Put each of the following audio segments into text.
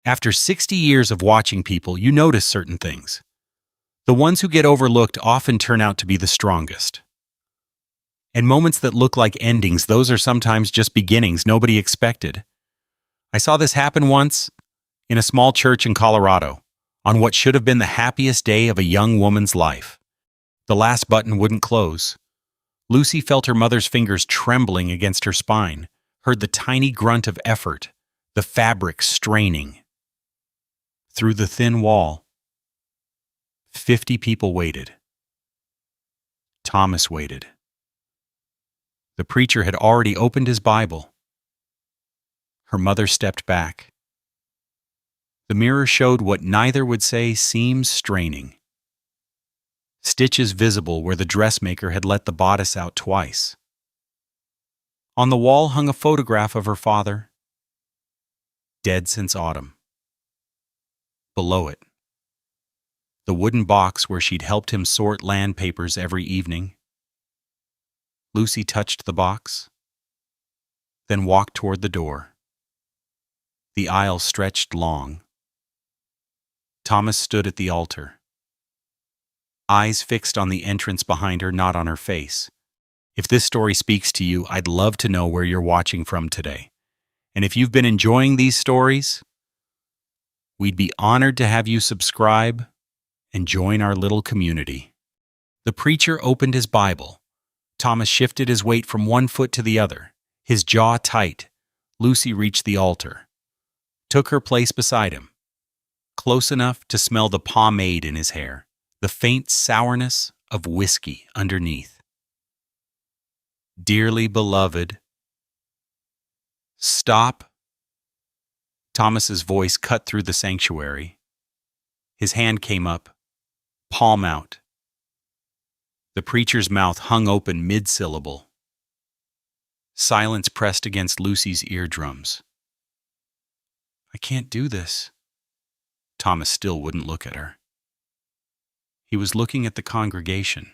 After 60 years of watching people, you notice certain things. The ones who get overlooked often turn out to be the strongest. And moments that look like endings, those are sometimes just beginnings nobody expected. I saw this happen once in a small church in Colorado, on what should have been the happiest day of a young woman's life. The last button wouldn't close. Lucy felt her mother's fingers trembling against her spine, heard the tiny grunt of effort, the fabric straining. Through the thin wall, 50 people waited. Thomas waited. The preacher had already opened his Bible. Her mother stepped back. The mirror showed what neither would say seems straining. Stitches visible where the dressmaker had let the bodice out twice. On the wall hung a photograph of her father, dead since autumn. Below it, the wooden box where she'd helped him sort land papers every evening. Lucy touched the box, then walked toward the door. The aisle stretched long. Thomas stood at the altar, eyes fixed on the entrance behind her, not on her face. If this story speaks to you, I'd love to know where you're watching from today. And if you've been enjoying these stories, we'd be honored to have you subscribe and join our little community. The preacher opened his Bible. Thomas shifted his weight from one foot to the other, his jaw tight. Lucy reached the altar, took her place beside him, close enough to smell the pomade in his hair, the faint sourness of whiskey underneath. Dearly beloved, stop. Thomas's voice cut through the sanctuary. His hand came up, palm out. The preacher's mouth hung open mid-syllable. Silence pressed against Lucy's eardrums. I can't do this. Thomas still wouldn't look at her. He was looking at the congregation,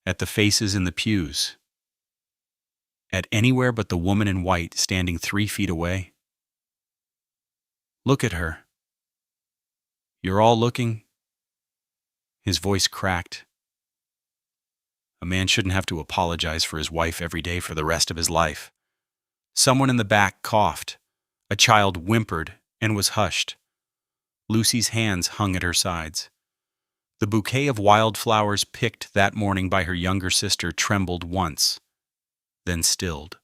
at the faces in the pews, at anywhere but the woman in white standing 3 feet away. Look at her. You're all looking. His voice cracked. A man shouldn't have to apologize for his wife every day for the rest of his life. Someone in the back coughed. A child whimpered and was hushed. Lucy's hands hung at her sides. The bouquet of wildflowers picked that morning by her younger sister trembled once, then stilled.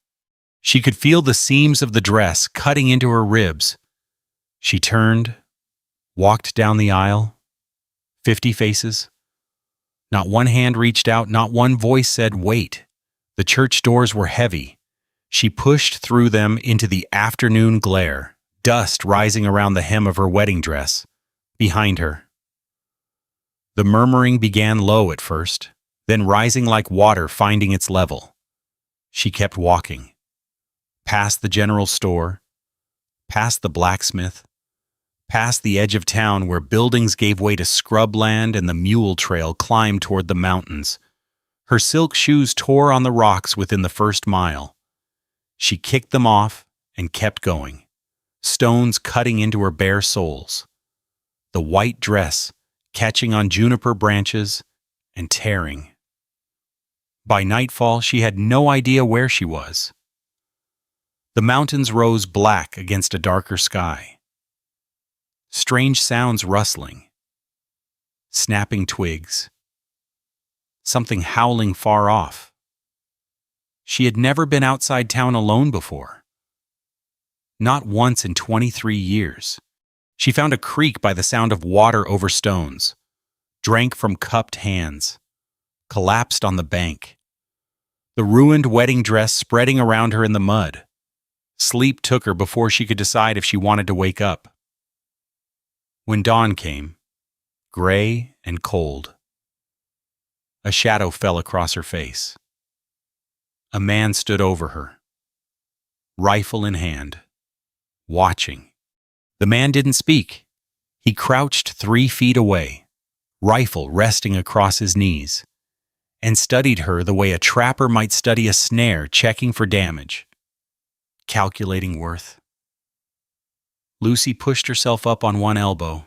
She could feel the seams of the dress cutting into her ribs. She turned, walked down the aisle. 50 faces. Not one hand reached out, not one voice said, wait. The church doors were heavy. She pushed through them into the afternoon glare, dust rising around the hem of her wedding dress. Behind her, the murmuring began low at first, then rising like water finding its level. She kept walking, past the general store, past the blacksmith, past the edge of town where buildings gave way to scrubland and the mule trail climbed toward the mountains. Her silk shoes tore on the rocks within the first mile. She kicked them off and kept going, stones cutting into her bare soles. The white dress catching on juniper branches and tearing. By nightfall, she had no idea where she was. The mountains rose black against a darker sky. Strange sounds rustling, snapping twigs, something howling far off. She had never been outside town alone before. Not once in 23 years. She found a creek by the sound of water over stones, drank from cupped hands, collapsed on the bank. The ruined wedding dress spreading around her in the mud. Sleep took her before she could decide if she wanted to wake up. When dawn came, gray and cold, a shadow fell across her face. A man stood over her, rifle in hand, watching. The man didn't speak. He crouched 3 feet away, rifle resting across his knees, and studied her the way a trapper might study a snare, checking for damage, calculating worth. Lucy pushed herself up on one elbow.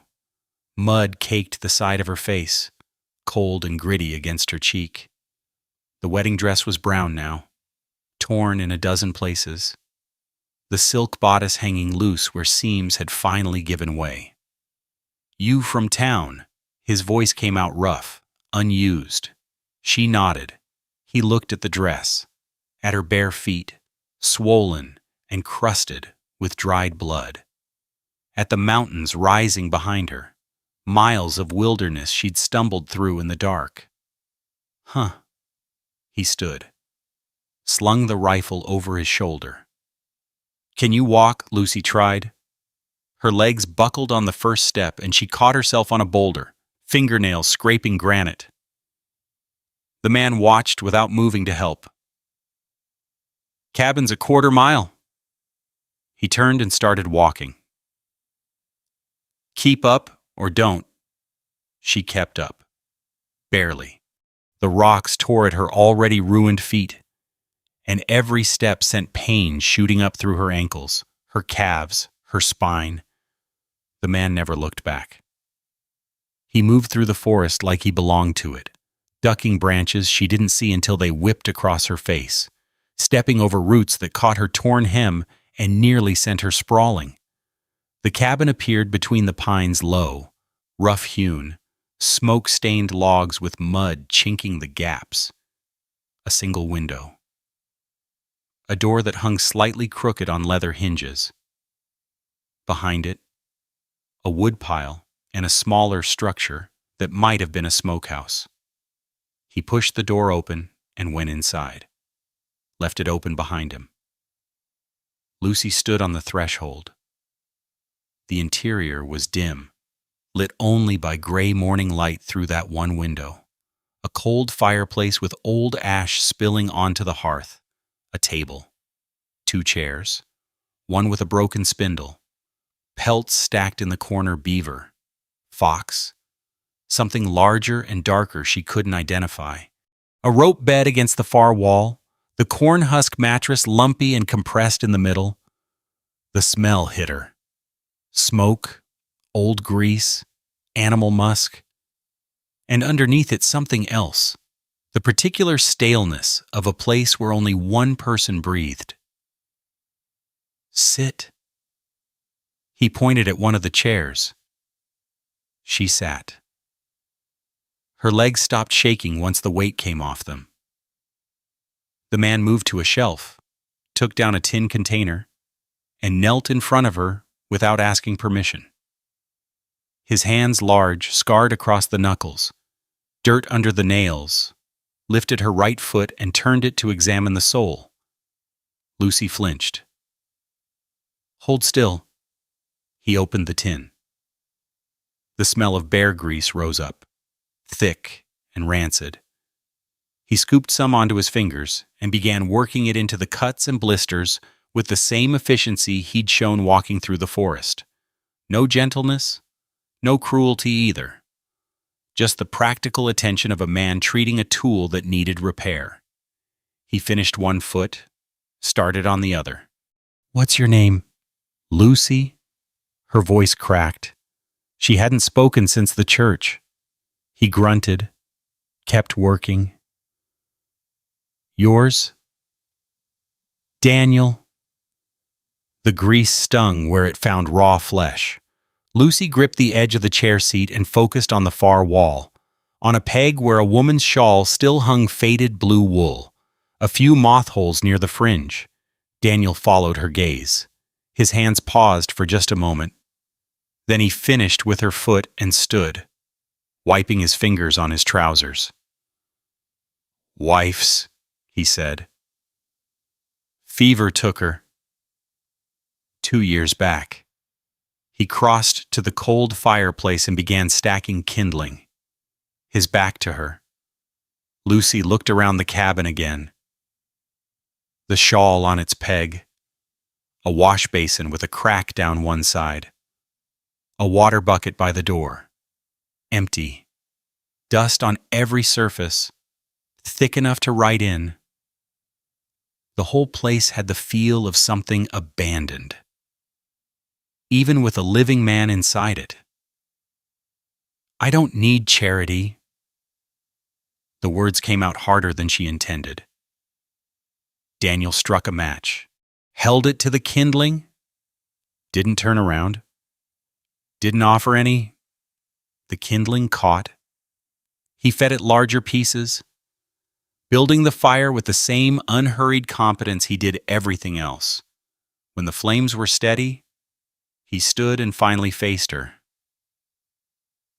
Mud caked the side of her face, cold and gritty against her cheek. The wedding dress was brown now, torn in a dozen places, the silk bodice hanging loose where seams had finally given way. "You from town?" His voice came out rough, unused. She nodded. He looked at the dress, at her bare feet, swollen and crusted with dried blood, at the mountains rising behind her, miles of wilderness she'd stumbled through in the dark. "Huh." He stood, slung the rifle over his shoulder. "Can you walk?" Lucy tried. Her legs buckled on the first step and she caught herself on a boulder, fingernails scraping granite. The man watched without moving to help. "Cabin's a quarter mile." He turned and started walking. "Keep up or don't." She kept up. Barely. The rocks tore at her already ruined feet, and every step sent pain shooting up through her ankles, her calves, her spine. The man never looked back. He moved through the forest like he belonged to it, ducking branches she didn't see until they whipped across her face, stepping over roots that caught her torn hem and nearly sent her sprawling. The cabin appeared between the pines, low, rough-hewn, smoke-stained logs with mud chinking the gaps. A single window. A door that hung slightly crooked on leather hinges. Behind it, a woodpile and a smaller structure that might have been a smokehouse. He pushed the door open and went inside, left it open behind him. Lucy stood on the threshold. The interior was dim, lit only by gray morning light through that one window. A cold fireplace with old ash spilling onto the hearth. A table. 2 chairs. One with a broken spindle. Pelts stacked in the corner, beaver. Fox. Something larger and darker she couldn't identify. A rope bed against the far wall. The corn husk mattress lumpy and compressed in the middle. The smell hit her. Smoke, old grease, animal musk. And underneath it something else. The particular staleness of a place where only one person breathed. "Sit." He pointed at one of the chairs. She sat. Her legs stopped shaking once the weight came off them. The man moved to a shelf, took down a tin container, and knelt in front of her without asking permission. His hands large, scarred across the knuckles, dirt under the nails, lifted her right foot and turned it to examine the sole. Lucy flinched. "Hold still." He opened the tin. The smell of bear grease rose up, thick and rancid. He scooped some onto his fingers and began working it into the cuts and blisters with the same efficiency he'd shown walking through the forest. No gentleness, no cruelty either. Just the practical attention of a man treating a tool that needed repair. He finished one foot, started on the other. "What's your name?" "Lucy?" Her voice cracked. She hadn't spoken since the church. He grunted, kept working. "Yours?" "Daniel." The grease stung where it found raw flesh. Lucy gripped the edge of the chair seat and focused on the far wall, on a peg where a woman's shawl still hung faded blue wool, a few moth holes near the fringe. Daniel followed her gaze. His hands paused for just a moment. Then he finished with her foot and stood, wiping his fingers on his trousers. "Wife's," he said. "Fever took her. 2 years back." He crossed to the cold fireplace and began stacking kindling, his back to her. Lucy looked around the cabin again. The shawl on its peg, a wash basin with a crack down one side, a water bucket by the door, empty, dust on every surface, thick enough to write in. The whole place had the feel of something abandoned. even with a living man inside it. I don't need charity. The words came out harder than she intended. Daniel struck a match, held it to the kindling, didn't turn around, didn't offer any. The kindling caught. He fed it larger pieces, building the fire with the same unhurried competence he did everything else. When the flames were steady, he stood and finally faced her.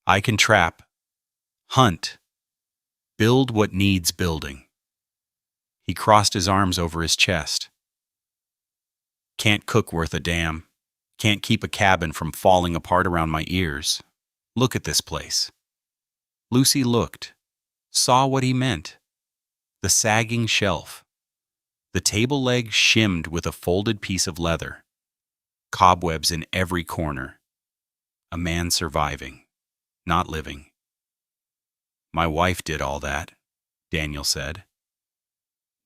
I can trap, hunt, build what needs building. He crossed his arms over his chest. Can't cook worth a damn. Can't keep a cabin from falling apart around my ears. Look at this place. Lucy looked, saw what he meant. The sagging shelf. The table leg shimmed with a folded piece of leather. Cobwebs in every corner. A man surviving, not living. My wife did all that, Daniel said.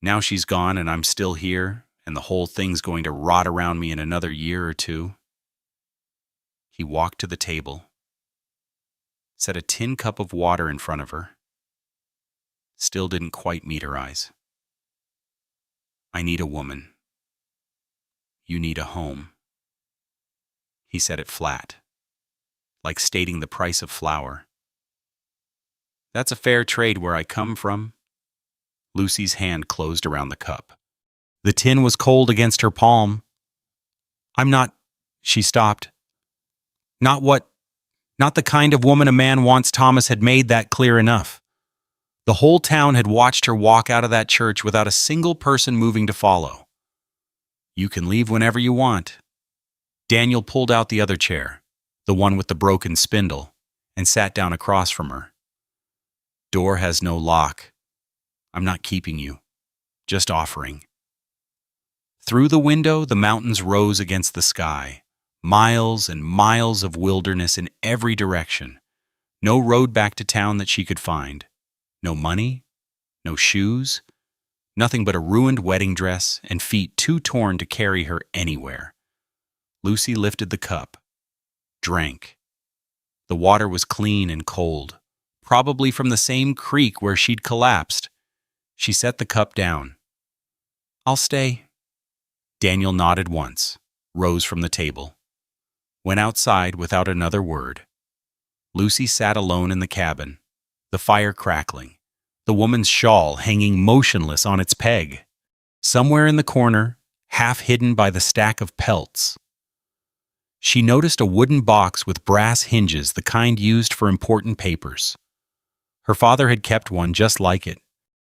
Now she's gone and I'm still here, and the whole thing's going to rot around me in another year or two. He walked to the table, set a tin cup of water in front of her. Still didn't quite meet her eyes. I need a woman. You need a home. He said it flat, like stating the price of flour. That's a fair trade where I come from. Lucy's hand closed around the cup. The tin was cold against her palm. I'm not, she stopped. Not the kind of woman a man wants. Thomas had made that clear enough. The whole town had watched her walk out of that church without a single person moving to follow. You can leave whenever you want. Daniel pulled out the other chair, the one with the broken spindle, and sat down across from her. Door has no lock. I'm not keeping you, just offering. Through the window, the mountains rose against the sky, miles and miles of wilderness in every direction. No road back to town that she could find. No money, no shoes, nothing but a ruined wedding dress and feet too torn to carry her anywhere. Lucy lifted the cup, drank. The water was clean and cold, probably from the same creek where she'd collapsed. She set the cup down. I'll stay. Daniel nodded once, rose from the table, went outside without another word. Lucy sat alone in the cabin, the fire crackling, the woman's shawl hanging motionless on its peg. Somewhere in the corner, half hidden by the stack of pelts, she noticed a wooden box with brass hinges, the kind used for important papers. Her father had kept one just like it.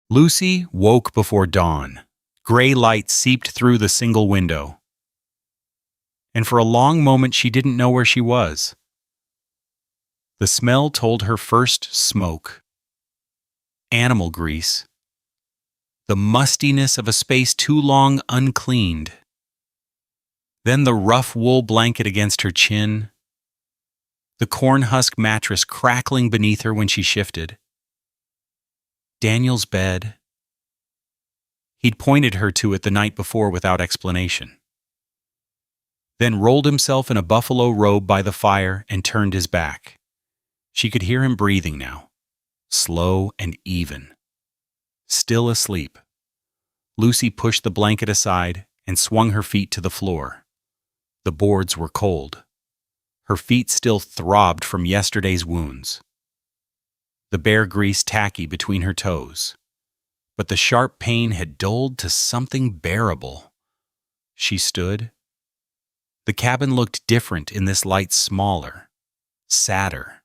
Lucy woke before dawn. Gray light seeped through the single window. And for a long moment she didn't know where she was. The smell told her first smoke, animal grease, the mustiness of a space too long uncleaned. Then the rough wool blanket against her chin, the corn husk mattress crackling beneath her when she shifted. Daniel's bed. He'd pointed her to it the night before without explanation. Then rolled himself in a buffalo robe by the fire and turned his back. She could hear him breathing now, slow and even. Still asleep. Lucy pushed the blanket aside and swung her feet to the floor. The boards were cold. Her feet still throbbed from yesterday's wounds. The bear grease tacky between her toes. But the sharp pain had dulled to something bearable. She stood. The cabin looked different in this light, smaller, sadder.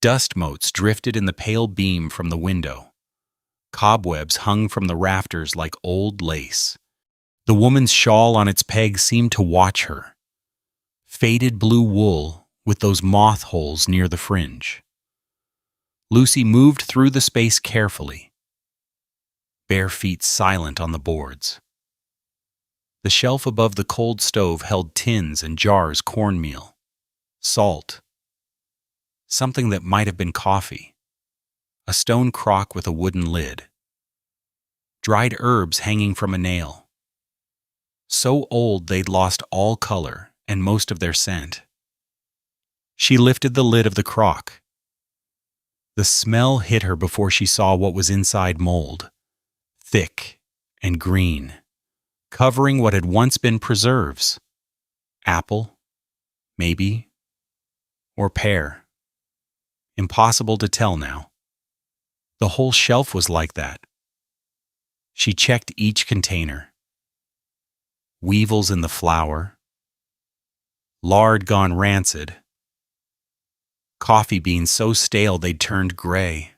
Dust motes drifted in the pale beam from the window. Cobwebs hung from the rafters like old lace. The woman's shawl on its peg seemed to watch her. Faded blue wool with those moth holes near the fringe. Lucy moved through the space carefully, bare feet silent on the boards. The shelf above the cold stove held tins and jars, cornmeal, salt, something that might have been coffee, a stone crock with a wooden lid, dried herbs hanging from a nail. So old they'd lost all color and most of their scent. She lifted the lid of the crock. The smell hit her before she saw what was inside: mold, thick and green, covering what had once been preserves. Apple, maybe, or pear. Impossible to tell now. The whole shelf was like that. She checked each container. Weevils in the flour, lard gone rancid, coffee beans so stale they'd turned gray,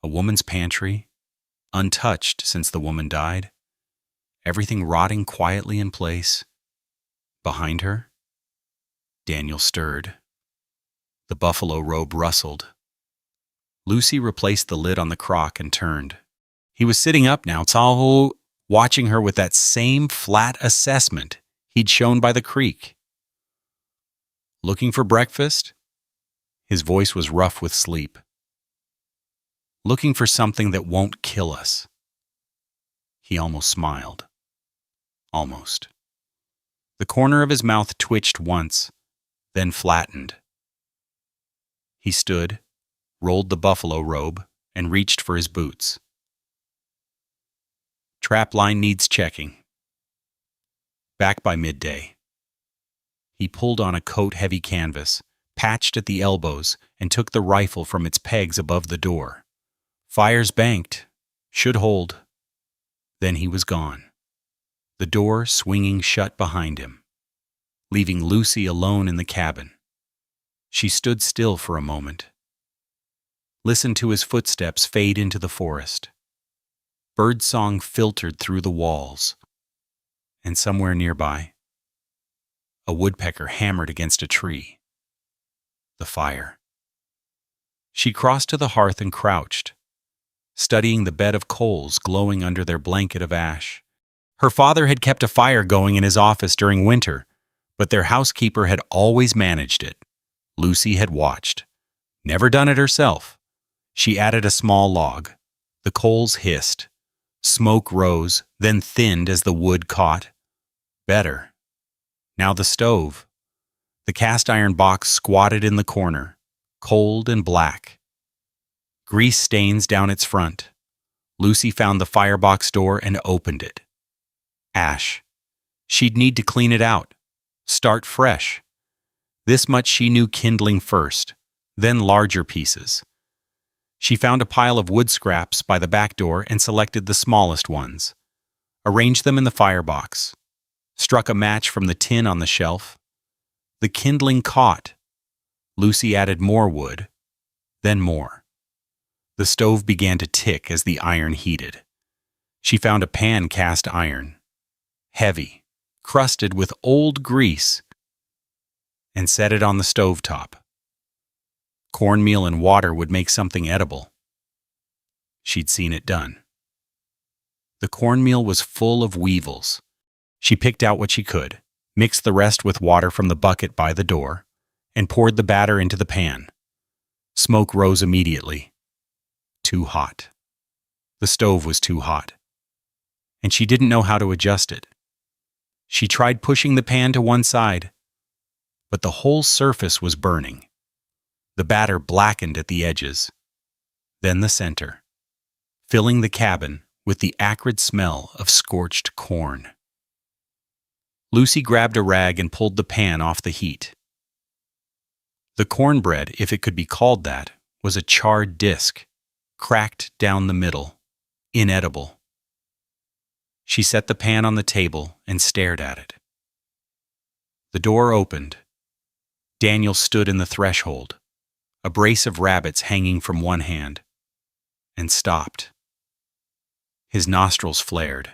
a woman's pantry, untouched since the woman died, everything rotting quietly in place. Behind her, Daniel stirred. The buffalo robe rustled. Lucy replaced the lid on the crock and turned. He was sitting up now, Tahoe, watching her with that same flat assessment he'd shown by the creek. Looking for breakfast? His voice was rough with sleep. Looking for something that won't kill us. He almost smiled. Almost. The corner of his mouth twitched once, then flattened. He stood, rolled the buffalo robe, and reached for his boots. Trap line needs checking. Back by midday. He pulled on a coat-heavy canvas, patched at the elbows, and took the rifle from its pegs above the door. Fire's banked. Should hold. Then he was gone. The door swinging shut behind him, leaving Lucy alone in the cabin. She stood still for a moment. Listened to his footsteps fade into the forest. Birdsong filtered through the walls. And somewhere nearby, a woodpecker hammered against a tree. The fire. She crossed to the hearth and crouched, studying the bed of coals glowing under their blanket of ash. Her father had kept a fire going in his office during winter, but their housekeeper had always managed it. Lucy had watched. Never done it herself. She added a small log. The coals hissed. Smoke rose, then thinned as the wood caught. Better. Now the stove. The cast-iron box squatted in the corner, cold and black. Grease stains down its front. Lucy found the firebox door and opened it. Ash. She'd need to clean it out. Start fresh. This much she knew: kindling first, then larger pieces. She found a pile of wood scraps by the back door and selected the smallest ones. Arranged them in the firebox. Struck a match from the tin on the shelf. The kindling caught. Lucy added more wood, then more. The stove began to tick as the iron heated. She found a pan cast iron, heavy, crusted with old grease, and set it on the stovetop. Cornmeal and water would make something edible. She'd seen it done. The cornmeal was full of weevils. She picked out what she could, mixed the rest with water from the bucket by the door, and poured the batter into the pan. Smoke rose immediately. Too hot. The stove was too hot. And she didn't know how to adjust it. She tried pushing the pan to one side, but the whole surface was burning. The batter blackened at the edges, then the center, filling the cabin with the acrid smell of scorched corn. Lucy grabbed a rag and pulled the pan off the heat. The cornbread, if it could be called that, was a charred disc, cracked down the middle, inedible. She set the pan on the table and stared at it. The door opened. Daniel stood in the threshold, a brace of rabbits hanging from one hand, and stopped. His nostrils flared.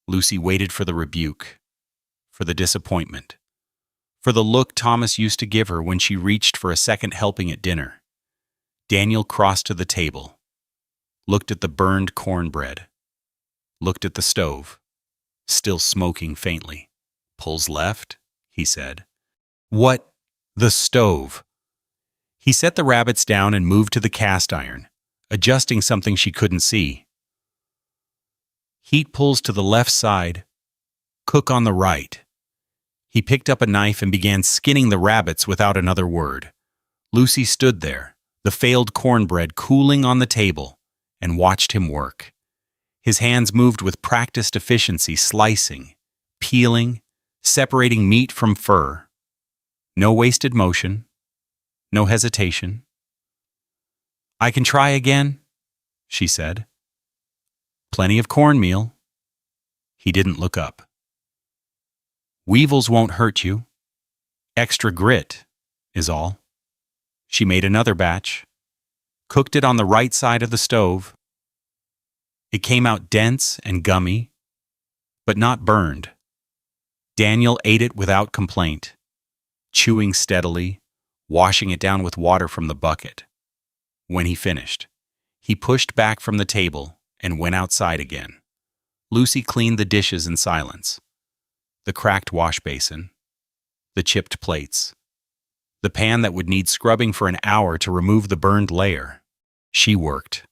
Lucy waited for the rebuke, for the disappointment, for the look Thomas used to give her when she reached for a second helping at dinner. Daniel crossed to the table, looked at the burned cornbread, looked at the stove, still smoking faintly. "Pulls left," he said. "What? The stove." He set the rabbits down and moved to the cast iron, adjusting something she couldn't see. "Heat pulls to the left side. Cook on the right." He picked up a knife and began skinning the rabbits without another word. Lucy stood there, the failed cornbread cooling on the table, and watched him work. His hands moved with practiced efficiency, slicing, peeling, separating meat from fur. No wasted motion, no hesitation. "I can try again," she said. "Plenty of cornmeal." He didn't look up. "Weevils won't hurt you. Extra grit is all." She made another batch, cooked it on the right side of the stove. It came out dense and gummy, but not burned. Daniel ate it without complaint, chewing steadily, washing it down with water from the bucket. When he finished, he pushed back from the table and went outside again. Lucy cleaned the dishes in silence. The cracked wash basin, the chipped plates, the pan that would need scrubbing for an hour to remove the burned layer. She worked.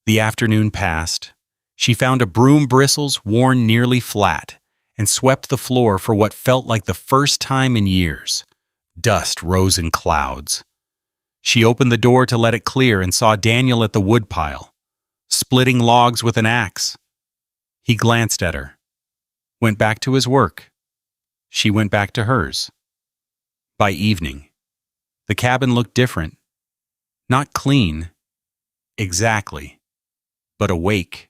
The afternoon passed. She found a broom bristles worn nearly flat and swept the floor for what felt like the first time in years. Dust rose in clouds. She opened the door to let it clear and saw Daniel at the woodpile, splitting logs with an axe. He glanced at her, went back to his work. She went back to hers. By evening, the cabin looked different. Not clean, exactly, but awake.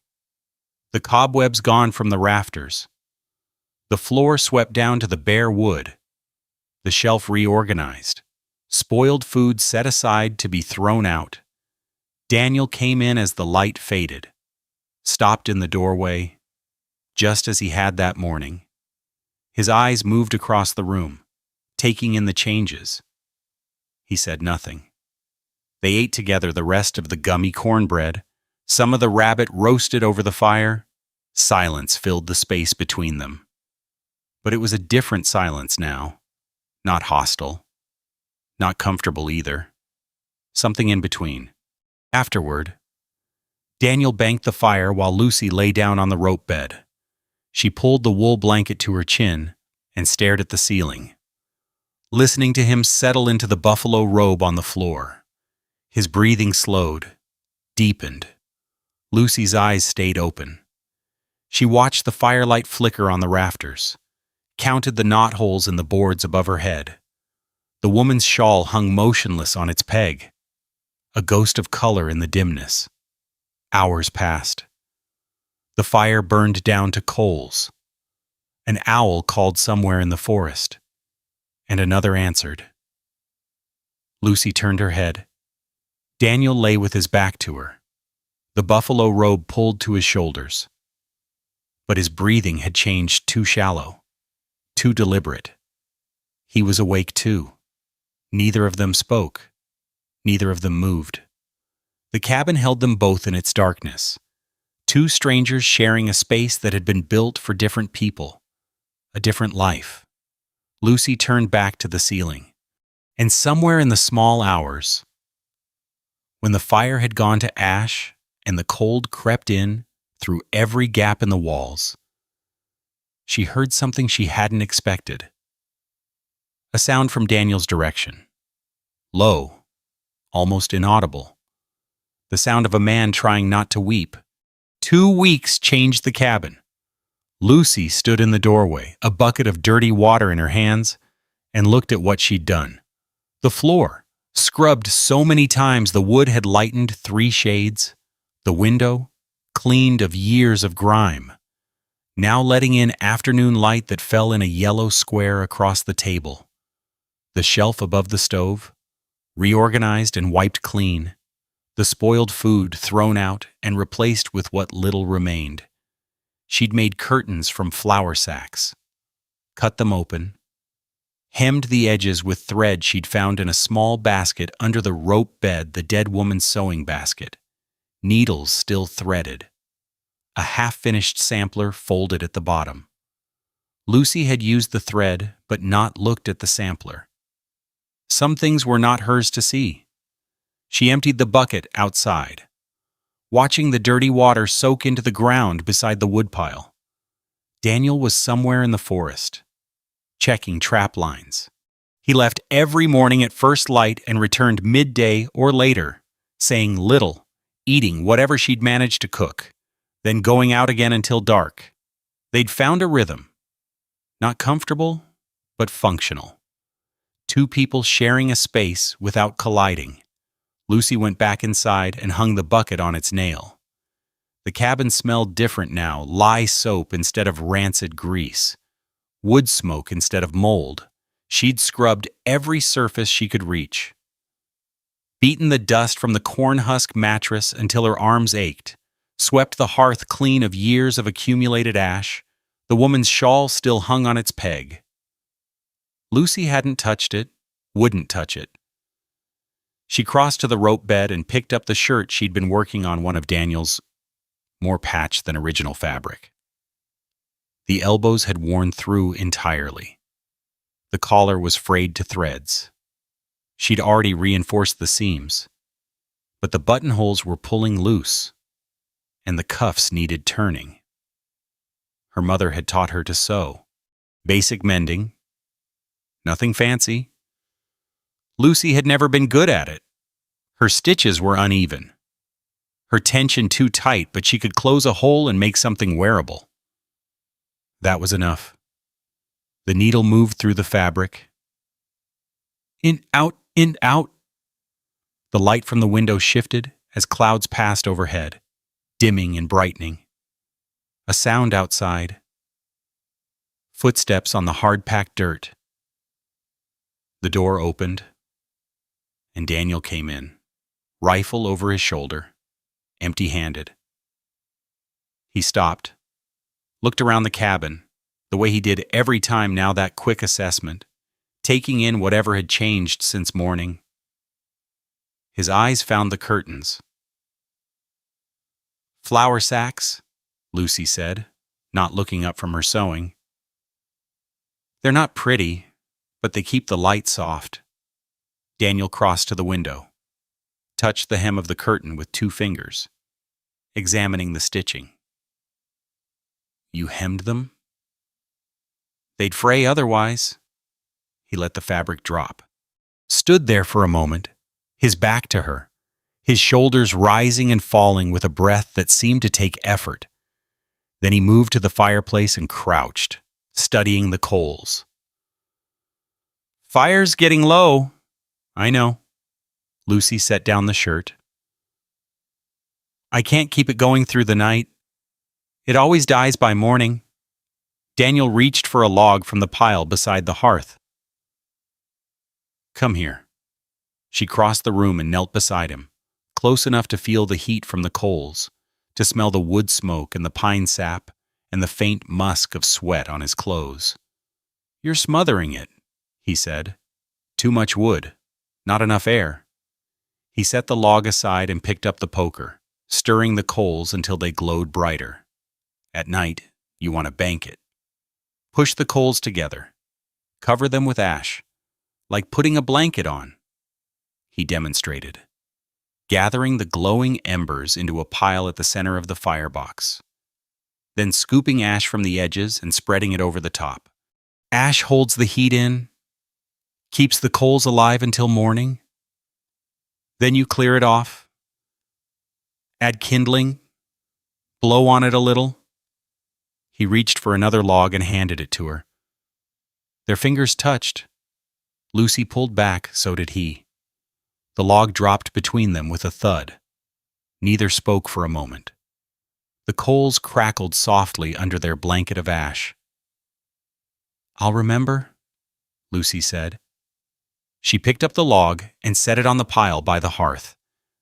The cobwebs gone from the rafters. The floor swept down to the bare wood. The shelf reorganized. Spoiled food set aside to be thrown out. Daniel came in as the light faded, stopped in the doorway, just as he had that morning. His eyes moved across the room, taking in the changes. He said nothing. They ate together the rest of the gummy cornbread, some of the rabbit roasted over the fire. Silence filled the space between them. But it was a different silence now, not hostile. Not comfortable either. Something in between. Afterward, Daniel banked the fire while Lucy lay down on the rope bed. She pulled the wool blanket to her chin and stared at the ceiling, listening to him settle into the buffalo robe on the floor. His breathing slowed, deepened. Lucy's eyes stayed open. She watched the firelight flicker on the rafters, counted the knotholes in the boards above her head. The woman's shawl hung motionless on its peg, a ghost of color in the dimness. Hours passed. The fire burned down to coals. An owl called somewhere in the forest, and another answered. Lucy turned her head. Daniel lay with his back to her, the buffalo robe pulled to his shoulders. But his breathing had changed too shallow, too deliberate. He was awake too. Neither of them spoke. Neither of them moved. The cabin held them both in its darkness. Two strangers sharing a space that had been built for different people, a different life. Lucy turned back to the ceiling. And somewhere in the small hours, when the fire had gone to ash and the cold crept in through every gap in the walls, she heard something she hadn't expected. A sound from Daniel's direction. Low, almost inaudible. The sound of a man trying not to weep. 2 weeks changed the cabin. Lucy stood in the doorway, a bucket of dirty water in her hands, and looked at what she'd done. The floor, scrubbed so many times the wood had lightened 3 shades. The window, cleaned of years of grime, now letting in afternoon light that fell in a yellow square across the table. The shelf above the stove, reorganized and wiped clean. The spoiled food thrown out and replaced with what little remained. She'd made curtains from flour sacks, cut them open, hemmed the edges with thread she'd found in a small basket under the rope bed, the dead woman's sewing basket, needles still threaded, a half-finished sampler folded at the bottom. Lucy had used the thread but not looked at the sampler. Some things were not hers to see. She emptied the bucket outside, watching the dirty water soak into the ground beside the woodpile. Daniel was somewhere in the forest, checking trap lines. He left every morning at first light and returned midday or later, saying little, eating whatever she'd managed to cook, then going out again until dark. They'd found a rhythm. Not comfortable, but functional. Two people sharing a space without colliding. Lucy went back inside and hung the bucket on its nail. The cabin smelled different now, lye soap instead of rancid grease, wood smoke instead of mold. She'd scrubbed every surface she could reach, beaten the dust from the corn husk mattress until her arms ached, swept the hearth clean of years of accumulated ash. The woman's shawl still hung on its peg. Lucy hadn't touched it, wouldn't touch it. She crossed to the rope bed and picked up the shirt she'd been working on, one of Daniel's, more patched than original fabric. The elbows had worn through entirely. The collar was frayed to threads. She'd already reinforced the seams, but the buttonholes were pulling loose, and the cuffs needed turning. Her mother had taught her to sew. Basic mending. Nothing fancy. Lucy had never been good at it. Her stitches were uneven. Her tension too tight, but she could close a hole and make something wearable. That was enough. The needle moved through the fabric. In, out, in, out. The light from the window shifted as clouds passed overhead, dimming and brightening. A sound outside. Footsteps on the hard-packed dirt. The door opened, and Daniel came in, rifle over his shoulder, empty-handed. He stopped, looked around the cabin, the way he did every time now, that quick assessment, taking in whatever had changed since morning. His eyes found the curtains. "Flour sacks," Lucy said, not looking up from her sewing. "They're not pretty, but they keep the light soft." Daniel crossed to the window, touched the hem of the curtain with 2 fingers, examining the stitching. "You hemmed them?" "They'd fray otherwise." He let the fabric drop, stood there for a moment, his back to her, his shoulders rising and falling with a breath that seemed to take effort. Then he moved to the fireplace and crouched, studying the coals. "Fire's getting low." "I know." Lucy set down the shirt. "I can't keep it going through the night. It always dies by morning." Daniel reached for a log from the pile beside the hearth. "Come here." She crossed the room and knelt beside him, close enough to feel the heat from the coals, to smell the wood smoke and the pine sap and the faint musk of sweat on his clothes. "You're smothering it," he said. "Too much wood, not enough air." He set the log aside and picked up the poker, stirring the coals until they glowed brighter. "At night, you want to bank it. Push the coals together. Cover them with ash, like putting a blanket on." He demonstrated, gathering the glowing embers into a pile at the center of the firebox, then scooping ash from the edges and spreading it over the top. "Ash holds the heat in, keeps the coals alive until morning. Then you clear it off, add kindling, blow on it a little." He reached for another log and handed it to her. Their fingers touched. Lucy pulled back, so did he. The log dropped between them with a thud. Neither spoke for a moment. The coals crackled softly under their blanket of ash. "I'll remember," Lucy said. She picked up the log and set it on the pile by the hearth,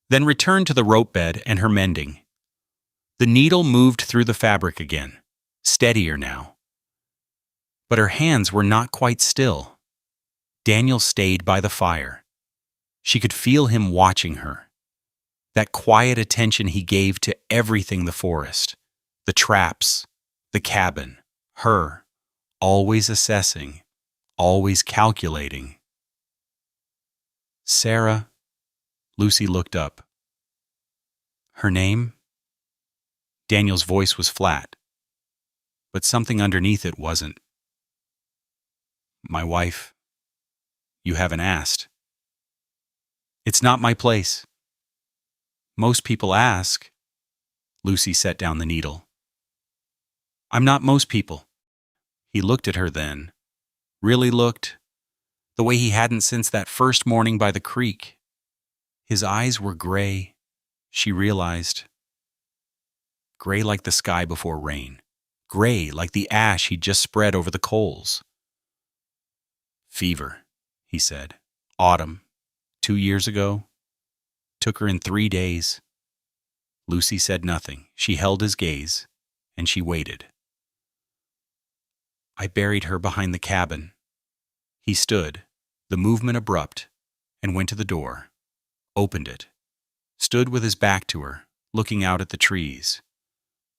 then returned to the rope bed and her mending. The needle moved through the fabric again, steadier now. But her hands were not quite still. Daniel stayed by the fire. She could feel him watching her. That quiet attention he gave to everything: the forest, the traps, the cabin, her, always assessing, always calculating. "Sarah," Lucy looked up. "Her name?" Daniel's voice was flat, but something underneath it wasn't. My wife, you haven't asked. It's not my place. Most people ask. Lucy set down the needle. I'm not most people. He looked at her then. Really looked. The way he hadn't since that first morning by the creek. His eyes were gray, she realized. Gray like the sky before rain. Gray like the ash he'd just spread over the coals. Fever, he said. Autumn. 2 years ago. Took her in 3 days. Lucy said nothing. She held his gaze, and she waited. I buried her behind the cabin. He stood, the movement abrupt, and went to the door, opened it, stood with his back to her, looking out at the trees.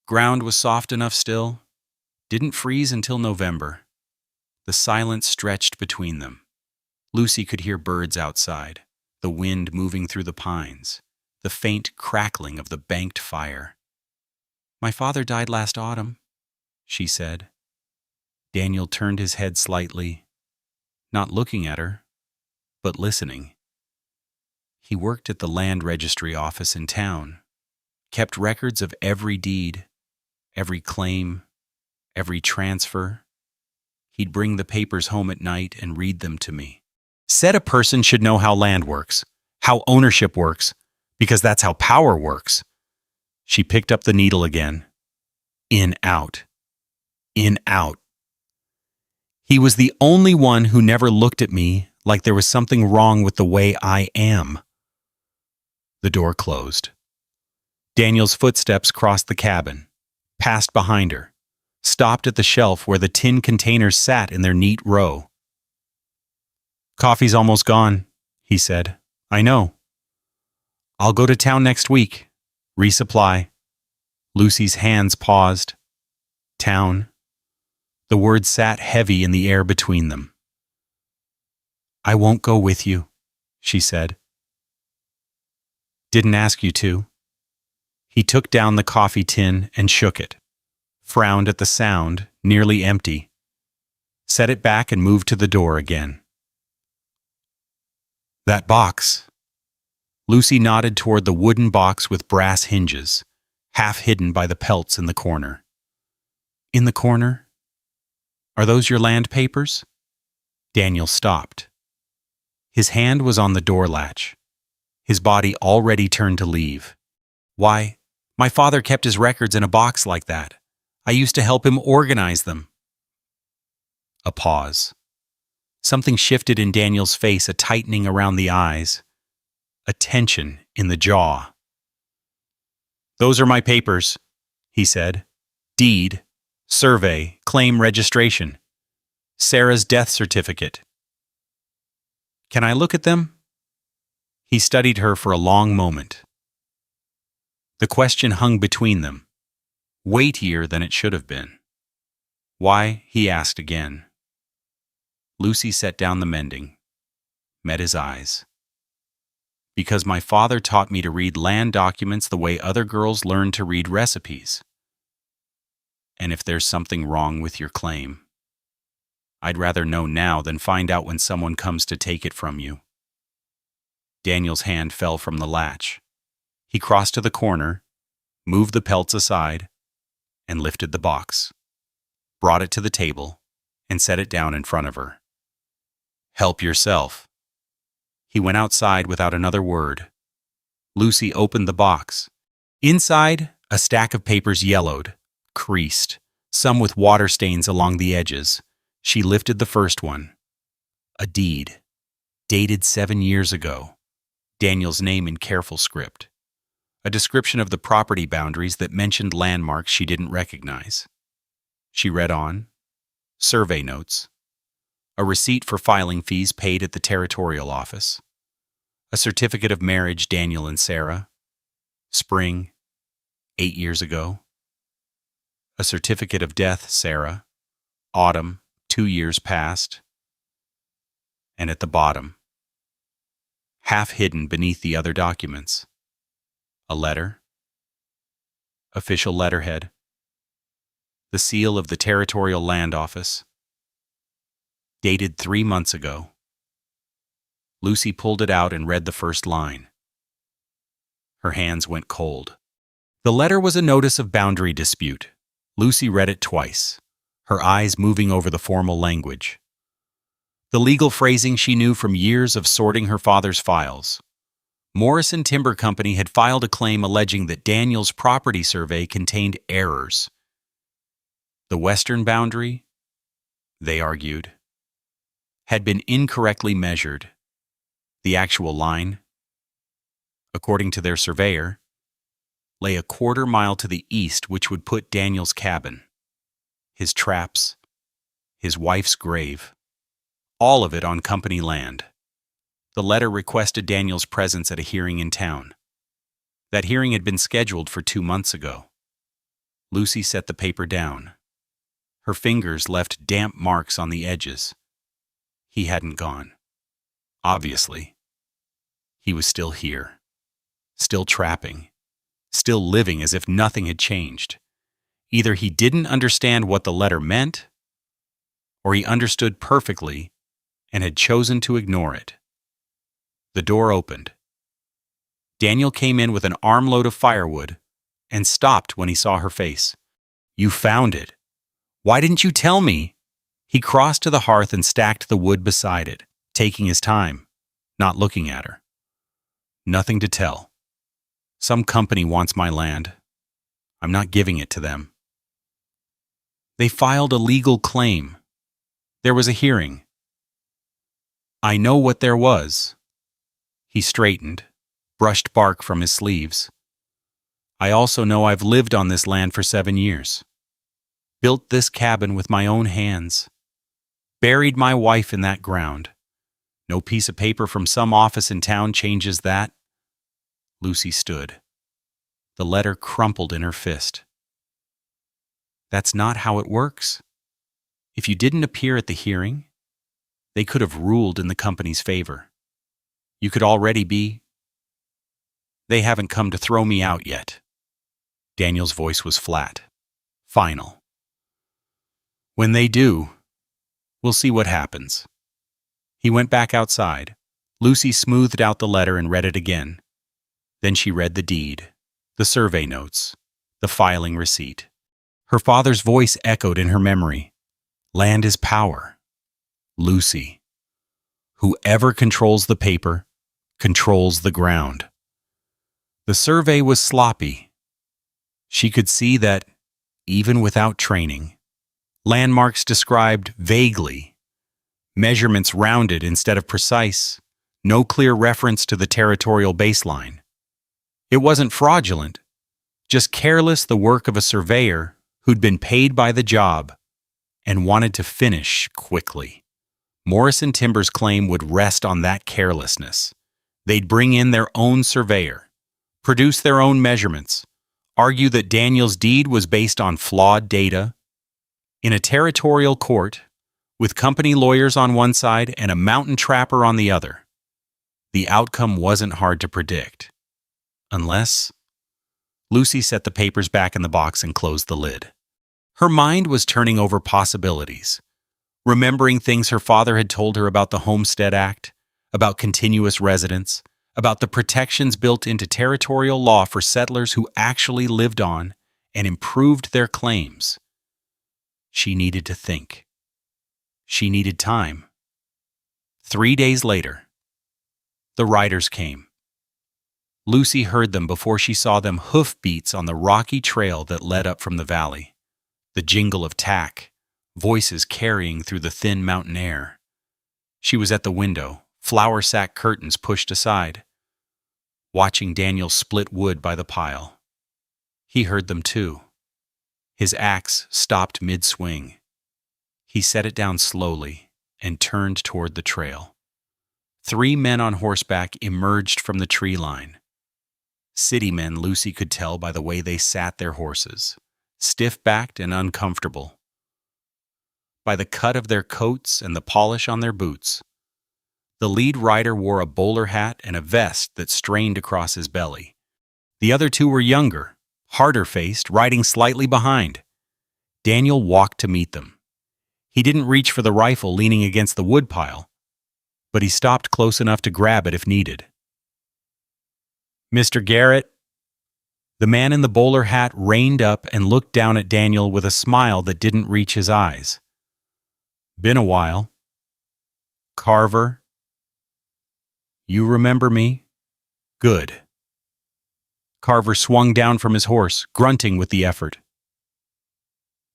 Ground was soft enough still, didn't freeze until November. The silence stretched between them. Lucy could hear birds outside, the wind moving through the pines, the faint crackling of the banked fire. My father died last autumn, she said. Daniel turned his head slightly, not looking at her, but listening. He worked at the land registry office in town, kept records of every deed, every claim, every transfer. He'd bring the papers home at night and read them to me. Said a person should know how land works, how ownership works, because that's how power works. She picked up the needle again. In, out. In, out. He was the only one who never looked at me like there was something wrong with the way I am. The door closed. Daniel's footsteps crossed the cabin, passed behind her, stopped at the shelf where the tin containers sat in their neat row. Coffee's almost gone, he said. I know. I'll go to town next week. Resupply. Lucy's hands paused. Town. The words sat heavy in the air between them. I won't go with you, she said. Didn't ask you to. He took down the coffee tin and shook it, frowned at the sound, nearly empty, set it back and moved to the door again. That box. Lucy nodded toward the wooden box with brass hinges, half hidden by the pelts in the corner. In the corner? Are those your land papers? Daniel stopped. His hand was on the door latch, his body already turned to leave. Why, my father kept his records in a box like that. I used to help him organize them. A pause. Something shifted in Daniel's face, a tightening around the eyes, a tension in the jaw. Those are my papers, he said. Deed, survey, claim registration. Sarah's death certificate. Can I look at them? He studied her for a long moment. The question hung between them, weightier than it should have been. Why? He asked again. Lucy set down the mending, met his eyes. Because my father taught me to read land documents the way other girls learn to read recipes. And if there's something wrong with your claim, I'd rather know now than find out when someone comes to take it from you. Daniel's hand fell from the latch. He crossed to the corner, moved the pelts aside, and lifted the box, brought it to the table, and set it down in front of her. Help yourself. He went outside without another word. Lucy opened the box. Inside, a stack of papers yellowed, creased, some with water stains along the edges. She lifted the first one. A deed, dated 7 years ago. Daniel's name in careful script. A description of the property boundaries that mentioned landmarks she didn't recognize. She read on. Survey notes. A receipt for filing fees paid at the territorial office. A certificate of marriage, Daniel and Sarah. Spring, 8 years ago. A certificate of death, Sarah. Autumn, 2 years past. And at the bottom, half hidden beneath the other documents, a letter. Official letterhead. The seal of the Territorial Land Office. dated 3 months ago. Lucy pulled it out and read the first line. Her hands went cold. The letter was a notice of boundary dispute. Lucy read it twice, her eyes moving over the formal language. The legal phrasing she knew from years of sorting her father's files. Morrison Timber Company had filed a claim alleging that Daniel's property survey contained errors. The western boundary, they argued, had been incorrectly measured. The actual line, according to their surveyor, lay a 1/4 mile to the east, which would put Daniel's cabin, his traps, his wife's grave, all of it on company land. The letter requested Daniel's presence at a hearing in town. That hearing had been scheduled for 2 months ago. Lucy set the paper down. Her fingers left damp marks on the edges. He hadn't gone. Obviously. He was still here. Still trapping. Still living as if nothing had changed. Either he didn't understand what the letter meant, or he understood perfectly and had chosen to ignore it. The door opened. Daniel came in with an armload of firewood and stopped when he saw her face. "You found it. Why didn't you tell me?" He crossed to the hearth and stacked the wood beside it, taking his time, not looking at her. "Nothing to tell. Some company wants my land. I'm not giving it to them." They filed a legal claim. There was a hearing. "I know what there was." He straightened, brushed bark from his sleeves. "I also know I've lived on this land for 7 years. Built this cabin with my own hands. Buried my wife in that ground. No piece of paper from some office in town changes that." Lucy stood. The letter crumpled in her fist. "That's not how it works. If you didn't appear at the hearing, they could have ruled in the company's favor. You could already be. They haven't come to throw me out yet." Daniel's voice was flat, final. "When they do, we'll see what happens." He went back outside. Lucy smoothed out the letter and read it again. Then she read the deed, the survey notes, the filing receipt. Her father's voice echoed in her memory. "Land is power. Lucy. Whoever controls the paper controls the ground." The survey was sloppy. She could see that, even without training, landmarks described vaguely, measurements rounded instead of precise, no clear reference to the territorial baseline. It wasn't fraudulent, just careless, the work of a surveyor who'd been paid by the job and wanted to finish quickly. Morrison Timber's claim would rest on that carelessness. They'd bring in their own surveyor, produce their own measurements, argue that Daniel's deed was based on flawed data. In a territorial court, with company lawyers on one side and a mountain trapper on the other, the outcome wasn't hard to predict. Unless... Lucy set the papers back in the box and closed the lid. Her mind was turning over possibilities, remembering things her father had told her about the Homestead Act, about continuous residence, about the protections built into territorial law for settlers who actually lived on and improved their claims. She needed to think. She needed time. 3 days later, the riders came. Lucy heard them before she saw them, hoofbeats on the rocky trail that led up from the valley. The jingle of tack, voices carrying through the thin mountain air. She was at the window, flour sack curtains pushed aside, watching Daniel split wood by the pile. He heard them too. His axe stopped mid-swing. He set it down slowly and turned toward the trail. 3 men on horseback emerged from the tree line. City men, Lucy could tell by the way they sat their horses, stiff-backed and uncomfortable. By the cut of their coats and the polish on their boots. The lead rider wore a bowler hat and a vest that strained across his belly. The other 2 were younger, harder-faced, riding slightly behind. Daniel walked to meet them. He didn't reach for the rifle leaning against the woodpile, but he stopped close enough to grab it if needed. "Mr. Garrett?" The man in the bowler hat reined up and looked down at Daniel with a smile that didn't reach his eyes. "Been a while." "Carver?" "You remember me? Good." Carver swung down from his horse, grunting with the effort.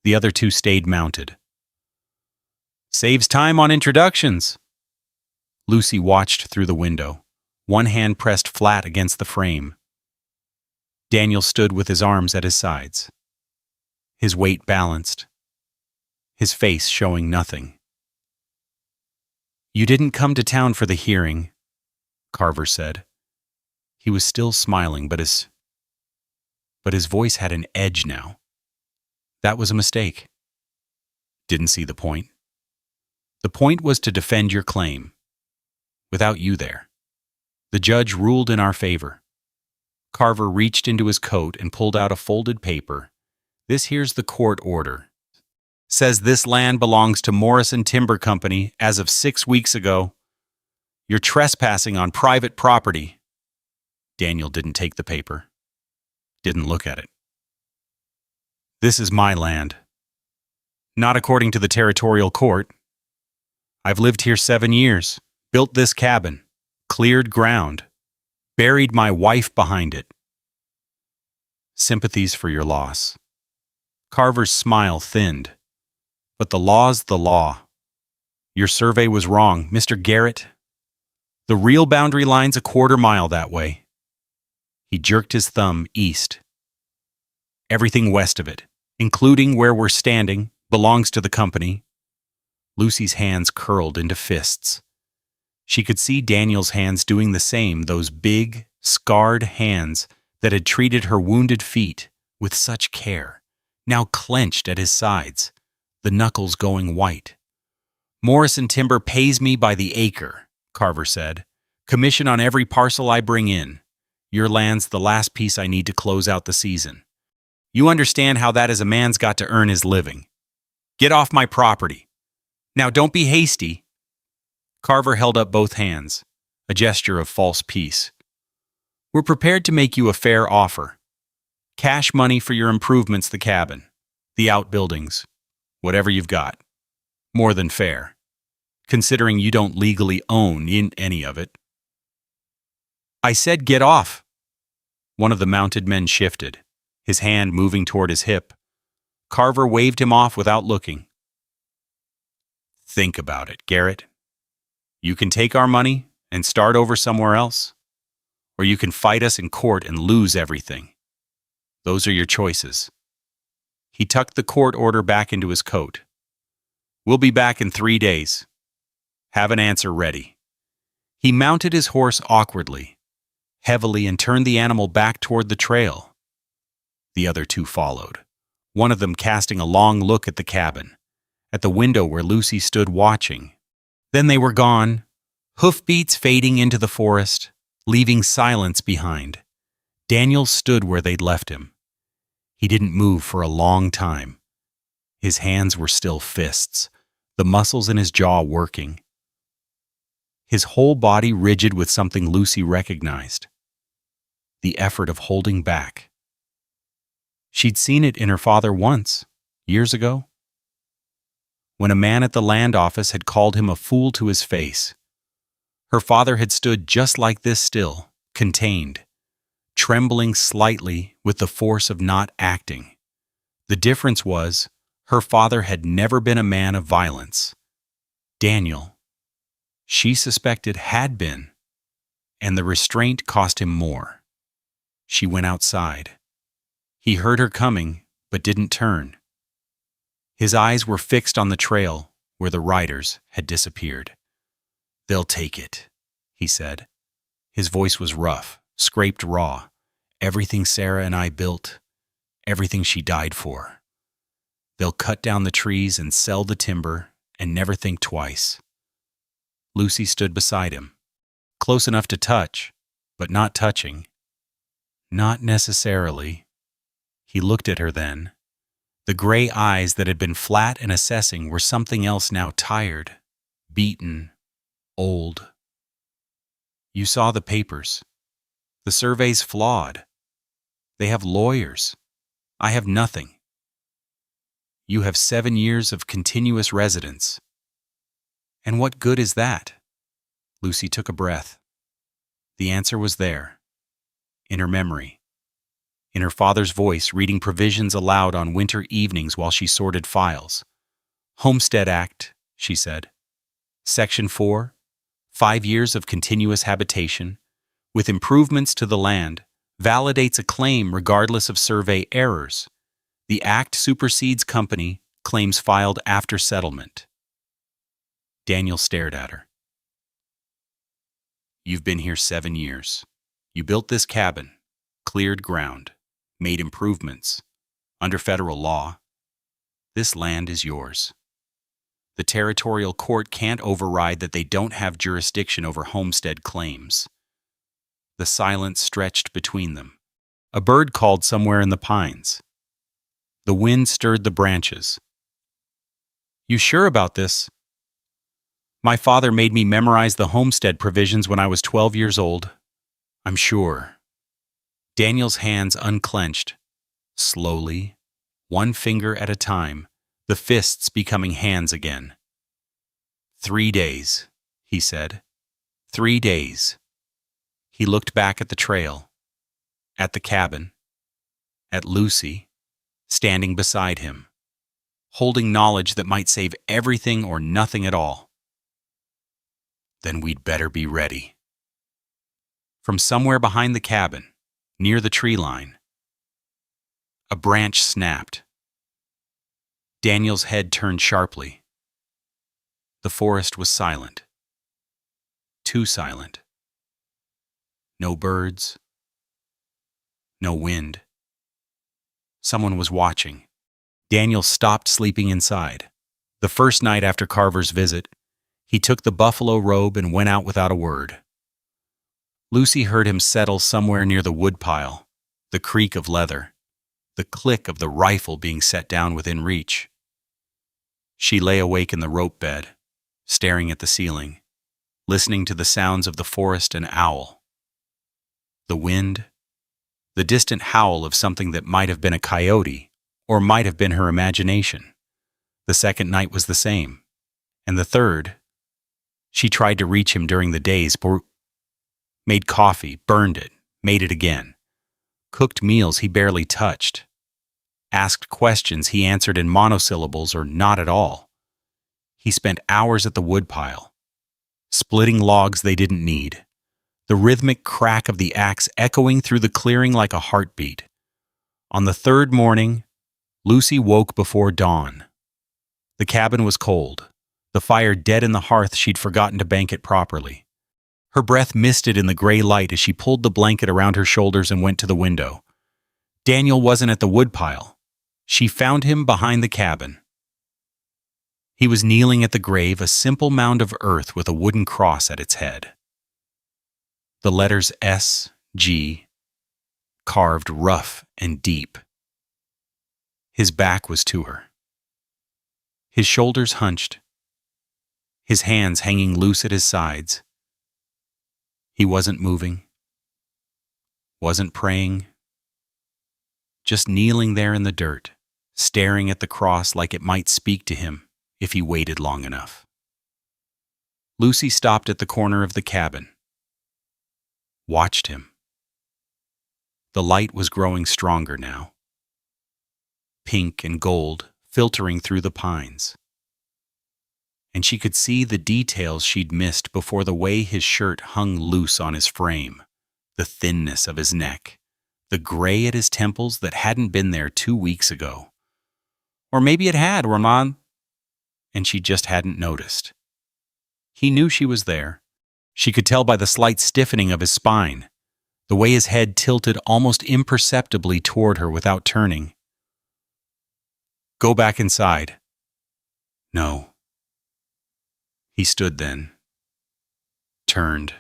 The other two stayed mounted. "Saves time on introductions." Lucy watched through the window, one hand pressed flat against the frame. Daniel stood with his arms at his sides, his weight balanced, his face showing nothing. "You didn't come to town for the hearing," Carver said. He was still smiling, but his voice had an edge now. "That was a mistake." "Didn't see the point." "The point was to defend your claim. Without you there. The judge ruled in our favor." Carver reached into his coat and pulled out a folded paper. "This here's the court order. Says this land belongs to Morrison Timber Company as of 6 weeks ago. You're trespassing on private property." Daniel didn't take the paper. Didn't look at it. "This is my land. Not according to the territorial court. I've lived here 7 years, built this cabin, cleared ground, buried my wife behind it. Sympathies for your loss." Carver's smile thinned. "But the law's the law. Your survey was wrong, Mr. Garrett. The real boundary line's a 1/4 mile that way." He jerked his thumb east. "Everything west of it, including where we're standing, belongs to the company." Lucy's hands curled into fists. She could see Daniel's hands doing the same, those big, scarred hands that had treated her wounded feet with such care, now clenched at his sides, the knuckles going white. "Morrison Timber pays me by the acre," Carver said. "Commission on every parcel I bring in. Your land's the last piece I need to close out the season. You understand how that is a man's got to earn his living. Get off my property. Now don't be hasty." Carver held up both hands, a gesture of false peace. "We're prepared to make you a fair offer. Cash money for your improvements, the cabin, the outbuildings, whatever you've got. More than fair, considering you don't legally own any of it." "I said get off." One of the mounted men shifted, his hand moving toward his hip. Carver waved him off without looking. "Think about it, Garrett. You can take our money and start over somewhere else, or you can fight us in court and lose everything. Those are your choices." He tucked the court order back into his coat. "We'll be back in 3 days. Have an answer ready." He mounted his horse awkwardly, heavily, and turned the animal back toward the trail. The other two followed, one of them casting a long look at the cabin, at the window where Lucy stood watching. Then they were gone, hoofbeats fading into the forest, leaving silence behind. Daniel stood where they'd left him. He didn't move for a long time. His hands were still fists, the muscles in his jaw working. His whole body rigid with something Lucy recognized. The effort of holding back. She'd seen it in her father once, years ago, when a man at the land office had called him a fool to his face. Her father had stood just like this still, contained, trembling slightly with the force of not acting. The difference was, her father had never been a man of violence. Daniel, she suspected, had been, and the restraint cost him more. She went outside. He heard her coming, but didn't turn. His eyes were fixed on the trail where the riders had disappeared. "They'll take it," he said. His voice was rough, scraped raw. "Everything Sarah and I built, everything she died for. They'll cut down the trees and sell the timber and never think twice." Lucy stood beside him, close enough to touch, but not touching. "Not necessarily." He looked at her then, The gray eyes that had been flat and assessing were something else now, tired, beaten, old. You saw the papers. The survey's flawed. They have lawyers. I have nothing. You have 7 years of continuous residence. And what good is that? Lucy took a breath. The answer was there, in her memory, in her father's voice reading provisions aloud on winter evenings while she sorted files. Homestead Act, she said. Section 4, 5 years of continuous habitation, with improvements to the land, validates a claim regardless of survey errors. The Act supersedes company claims filed after settlement. Daniel stared at her. You've been here 7 years. You built this cabin, cleared ground, made improvements. Under federal law, this land is yours. The territorial court can't override that they don't have jurisdiction over homestead claims. The silence stretched between them. A bird called somewhere in the pines. The wind stirred the branches. You sure about this? My father made me memorize the homestead provisions when I was 12 years old. I'm sure. Daniel's hands unclenched. Slowly, one finger at a time, the fists becoming hands again. 3 days, he said. 3 days. He looked back at the trail, at the cabin, at Lucy, standing beside him, holding knowledge that might save everything or nothing at all. Then we'd better be ready. From somewhere behind the cabin, near the tree line, a branch snapped. Daniel's head turned sharply. The forest was silent. Too silent. No birds. No wind. Someone was watching. Daniel stopped sleeping inside. The first night after Carver's visit, he took the buffalo robe and went out without a word. Lucy heard him settle somewhere near the woodpile, the creak of leather, the click of the rifle being set down within reach. She lay awake in the rope bed, staring at the ceiling, listening to the sounds of the forest and owl. The wind, the distant howl of something that might have been a coyote or might have been her imagination. The second night was the same. And the third, she tried to reach him during the days, made coffee, burned it, made it again. Cooked meals he barely touched. Asked questions he answered in monosyllables or not at all. He spent hours at the woodpile, splitting logs they didn't need, the rhythmic crack of the axe echoing through the clearing like a heartbeat. On the third morning, Lucy woke before dawn. The cabin was cold, the fire dead in the hearth she'd forgotten to bank it properly. Her breath misted in the gray light as she pulled the blanket around her shoulders and went to the window. Daniel wasn't at the woodpile. She found him behind the cabin. He was kneeling at the grave, a simple mound of earth with a wooden cross at its head. The letters S, G, carved rough and deep. His back was to her. His shoulders hunched, his hands hanging loose at his sides. He wasn't moving, wasn't praying, just kneeling there in the dirt, staring at the cross like it might speak to him if he waited long enough. Lucy stopped at the corner of the cabin, watched him. The light was growing stronger now, pink and gold filtering through the pines. And she could see the details she'd missed before, the way his shirt hung loose on his frame, the thinness of his neck, the gray at his temples that hadn't been there 2 weeks ago. Or maybe it had, Ramon, and she just hadn't noticed. He knew she was there. She could tell by the slight stiffening of his spine, the way his head tilted almost imperceptibly toward her without turning. Go back inside. No. He stood then, turned.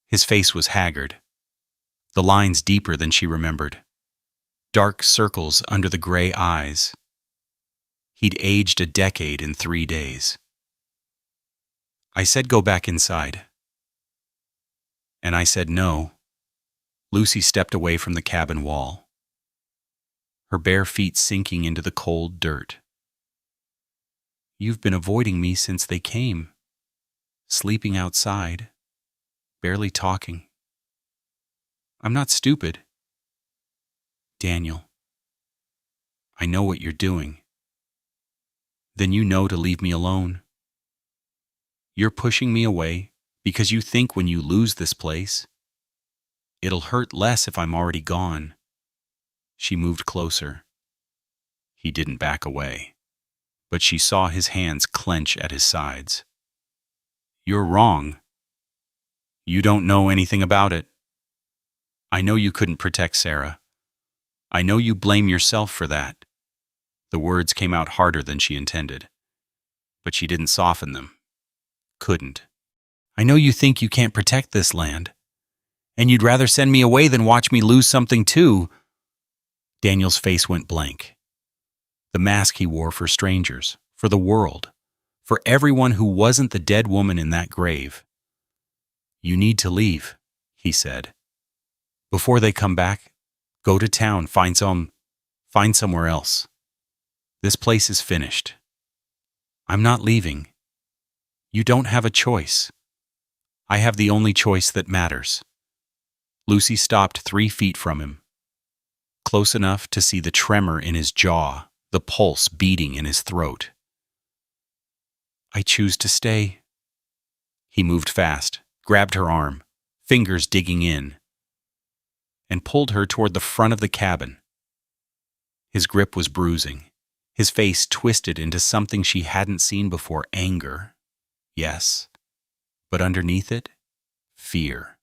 His face was haggard, the lines deeper than she remembered. dark circles under the gray eyes. He'd aged a decade in 3 days. I said go back inside. And I said no. Lucy stepped away from the cabin wall, her bare feet sinking into the cold dirt. You've been avoiding me since they came, sleeping outside, barely talking. I'm not stupid. Daniel, I know what you're doing. Then you know to leave me alone. You're pushing me away because you think when you lose this place, it'll hurt less if I'm already gone. She moved closer. He didn't back away, but she saw his hands clench at his sides. You're wrong. You don't know anything about it. I know you couldn't protect Sarah. I know you blame yourself for that. The words came out harder than she intended, but she didn't soften them. Couldn't. I know you think you can't protect this land, and you'd rather send me away than watch me lose something too. Daniel's face went blank. The mask he wore for strangers, for the world, for everyone who wasn't the dead woman in that grave. You need to leave, he said. Before they come back, go to town, find somewhere else. This place is finished. I'm not leaving. You don't have a choice. I have the only choice that matters. Lucy stopped 3 feet from him, close enough to see the tremor in his jaw, the pulse beating in his throat. I choose to stay. He moved fast, grabbed her arm, fingers digging in, and pulled her toward the front of the cabin. His grip was bruising, his face twisted into something she hadn't seen before, anger. Yes, but underneath it, fear,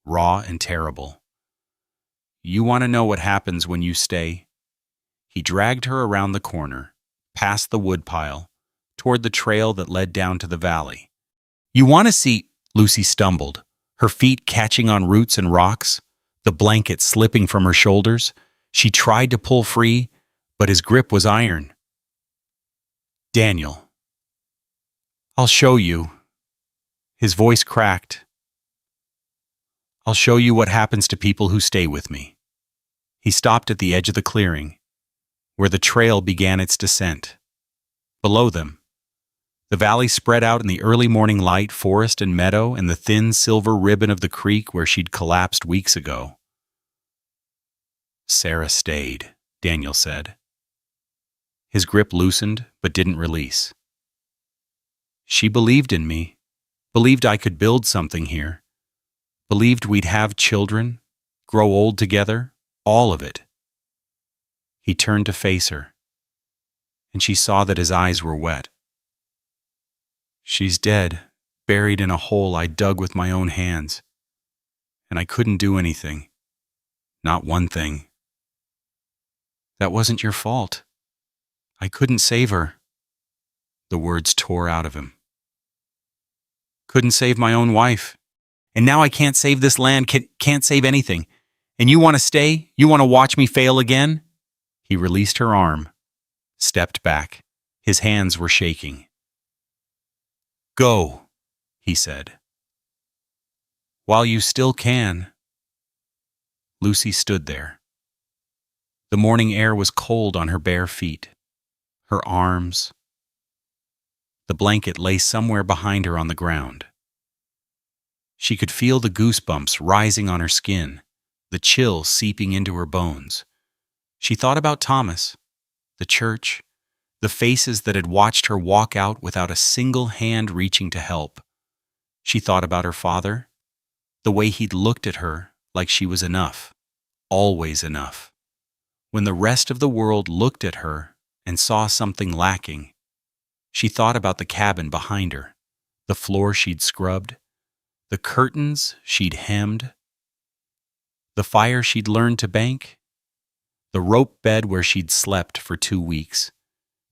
raw and terrible. You want to know what happens when you stay? He dragged her around the corner, past the woodpile, toward the trail that led down to the valley. You want to see? Lucy stumbled, her feet catching on roots and rocks, the blanket slipping from her shoulders. She tried to pull free, but his grip was iron. Daniel, I'll show you. His voice cracked. I'll show you what happens to people who stay with me. He stopped at the edge of the clearing, where the trail began its descent. Below them, the valley spread out in the early morning light, forest and meadow, and the thin silver ribbon of the creek where she'd collapsed weeks ago. Sarah stayed, Daniel said. His grip loosened, but didn't release. She believed in me, believed I could build something here, believed we'd have children, grow old together, all of it. He turned to face her, and she saw that his eyes were wet. She's dead, buried in a hole I dug with my own hands, and I couldn't do anything. Not one thing. That wasn't your fault. I couldn't save her. The words tore out of him. Couldn't save my own wife. And now I can't save this land, can't save anything. And you want to stay? You want to watch me fail again? He released her arm, stepped back. His hands were shaking. Go, he said. While you still can. Lucy stood there. The morning air was cold on her bare feet, her arms. The blanket lay somewhere behind her on the ground. She could feel the goosebumps rising on her skin, the chill seeping into her bones. She thought about Thomas, the church, the faces that had watched her walk out without a single hand reaching to help. She thought about her father, the way he'd looked at her like she was enough, always enough. When the rest of the world looked at her and saw something lacking, she thought about the cabin behind her, the floor she'd scrubbed, the curtains she'd hemmed, the fire she'd learned to bank, the rope bed where she'd slept for 2 weeks,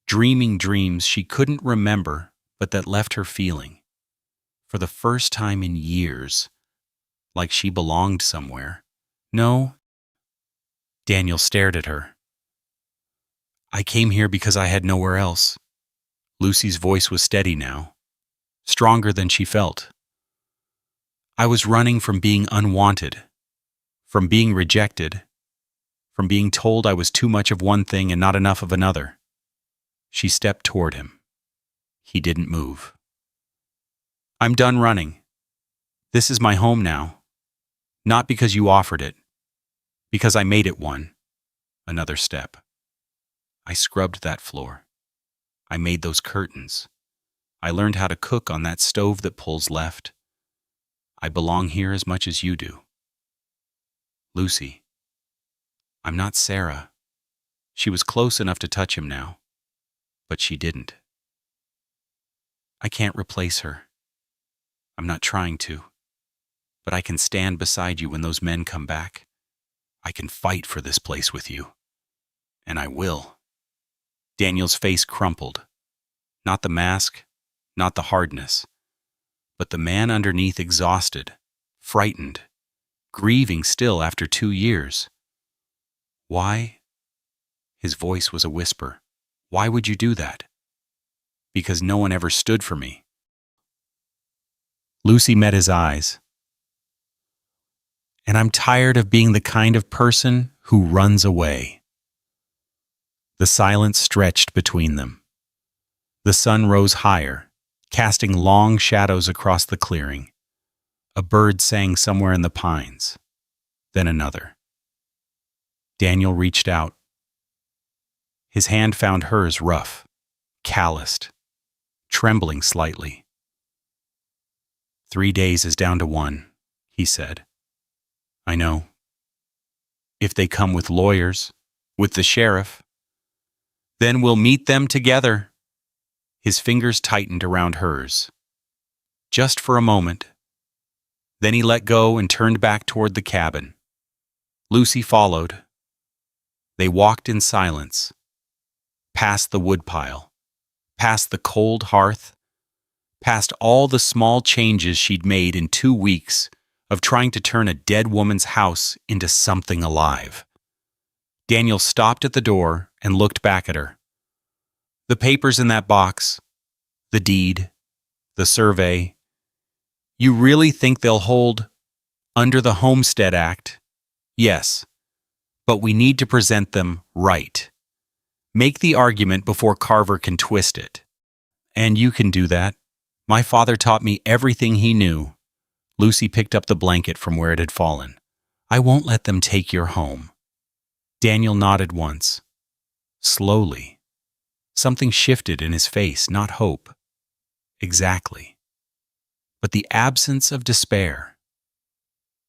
dreaming dreams she couldn't remember but that left her feeling, for the first time in years, like she belonged somewhere. No, Daniel stared at her. I came here because I had nowhere else. Lucy's voice was steady now, stronger than she felt. I was running from being unwanted, from being rejected, from being told I was too much of one thing and not enough of another. She stepped toward him. He didn't move. I'm done running. This is my home now. Not because you offered it, because I made it one. Another step. I scrubbed that floor. I made those curtains. I learned how to cook on that stove that pulls left. I belong here as much as you do. Lucy. I'm not Sarah. She was close enough to touch him now, but she didn't. I can't replace her. I'm not trying to, but I can stand beside you when those men come back. I can fight for this place with you, and I will. Daniel's face crumpled. Not the mask, not the hardness, but the man underneath, exhausted, frightened, grieving still after 2 years. Why? His voice was a whisper. Why would you do that? Because no one ever stood for me. Lucy met his eyes. And I'm tired of being the kind of person who runs away. The silence stretched between them. The sun rose higher, casting long shadows across the clearing. A bird sang somewhere in the pines, then another. Daniel reached out. His hand found hers rough, calloused, trembling slightly. 3 days is down to 1, he said. I know. If they come with lawyers, with the sheriff, then we'll meet them together. His fingers tightened around hers. Just for a moment. Then he let go and turned back toward the cabin. Lucy followed. They walked in silence, past the woodpile, past the cold hearth, past all the small changes she'd made in 2 weeks of trying to turn a dead woman's house into something alive. Daniel stopped at the door and looked back at her. The papers in that box, the deed, the survey. You really think they'll hold under the Homestead Act? Yes, but we need to present them right. Make the argument before Carver can twist it. And you can do that. My father taught me everything he knew. Lucy picked up the blanket from where it had fallen. I won't let them take your home. Daniel nodded once. Slowly. Something shifted in his face, not hope. Exactly. But the absence of despair.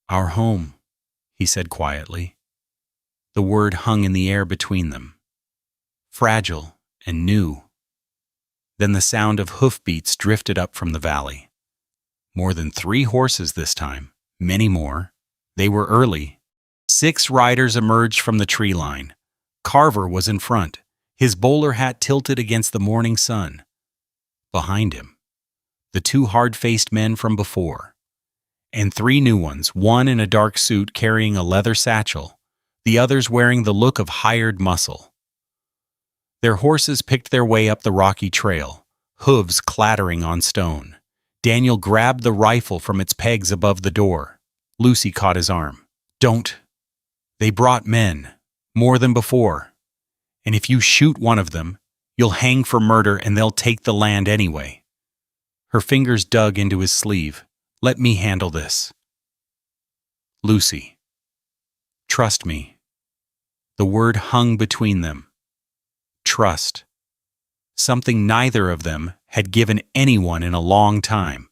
Our home, he said quietly. The word hung in the air between them. Fragile and new. Then the sound of hoofbeats drifted up from the valley. More than 3 horses this time, many more. They were early. 6 riders emerged from the tree line. Carver was in front, his bowler hat tilted against the morning sun. Behind him, the 2 hard-faced men from before, and 3 new ones, one in a dark suit carrying a leather satchel, the others wearing the look of hired muscle. Their horses picked their way up the rocky trail, hooves clattering on stone. Daniel grabbed the rifle from its pegs above the door. Lucy caught his arm. Don't. They brought men, more than before. And if you shoot one of them, you'll hang for murder and they'll take the land anyway. Her fingers dug into his sleeve. Let me handle this. Lucy. Trust me. The word hung between them. Trust. Something neither of them had given anyone in a long time.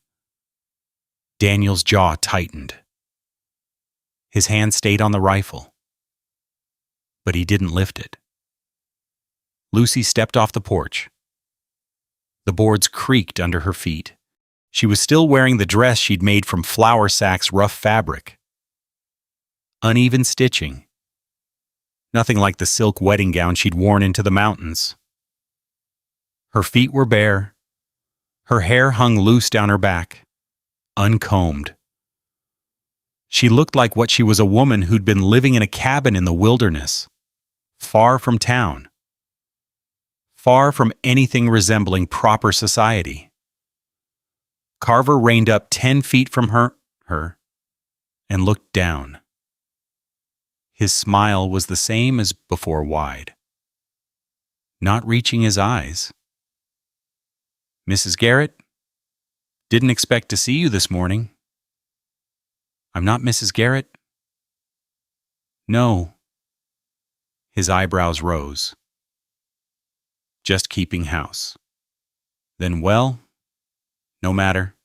Daniel's jaw tightened. His hand stayed on the rifle, but he didn't lift it. Lucy stepped off the porch. The boards creaked under her feet. She was still wearing the dress she'd made from flour sacks' rough fabric. Uneven stitching. Nothing like the silk wedding gown she'd worn into the mountains. Her feet were bare. Her hair hung loose down her back, uncombed. She looked like what she was, a woman who'd been living in a cabin in the wilderness, far from town, far from anything resembling proper society. Carver reined up 10 feet from her and looked down. His smile was the same as before, wide, not reaching his eyes. "Mrs. Garrett, didn't expect to see you this morning." "I'm not Mrs. Garrett." "No." His eyebrows rose. "Just keeping house." "Then, well, no matter.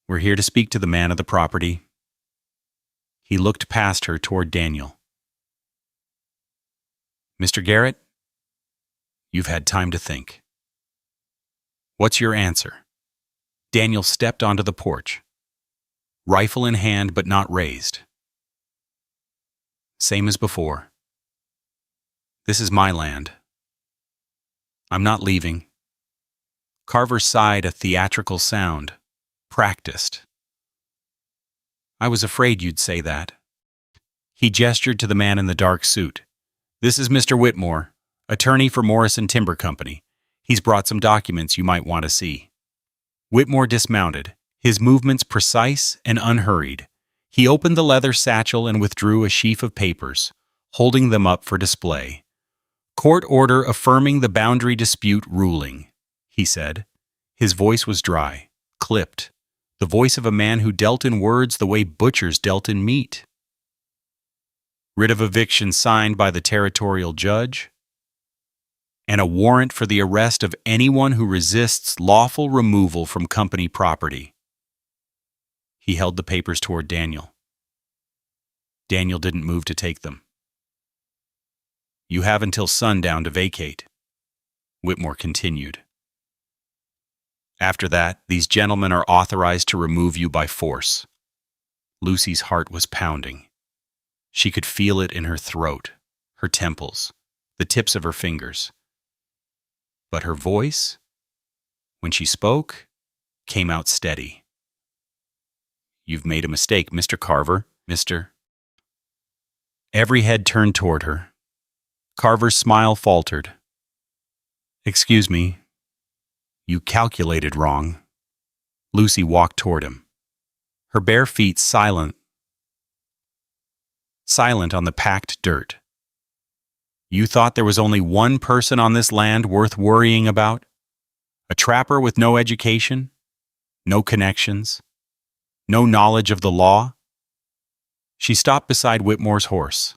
We're here to speak to the man of the property." He looked past her toward Daniel. "Mr. Garrett, you've had time to think. What's your answer?" Daniel stepped onto the porch, rifle in hand but not raised. "Same as before. This is my land. I'm not leaving." Carver sighed, a theatrical sound, practiced. "I was afraid you'd say that." He gestured to the man in the dark suit. "This is Mr. Whitmore, attorney for Morrison Timber Company. He's brought some documents you might want to see." Whitmore dismounted, his movements precise and unhurried. He opened the leather satchel and withdrew a sheaf of papers, holding them up for display. "Court order affirming the boundary dispute ruling," he said. His voice was dry, clipped, the voice of a man who dealt in words the way butchers dealt in meat. "Writ of eviction signed by the territorial judge, and a warrant for the arrest of anyone who resists lawful removal from company property." He held the papers toward Daniel. Daniel didn't move to take them. "You have until sundown to vacate," Whitmore continued. "After that, these gentlemen are authorized to remove you by force." Lucy's heart was pounding. She could feel it in her throat, her temples, the tips of her fingers. But her voice, when she spoke, came out steady. "You've made a mistake, Mr. Carver, Mr." Every head turned toward her. Carver's smile faltered. "Excuse me, you calculated wrong." Lucy walked toward him, her bare feet silent on the packed dirt. "You thought there was only one person on this land worth worrying about? A trapper with no education, no connections, no knowledge of the law?" She stopped beside Whitmore's horse.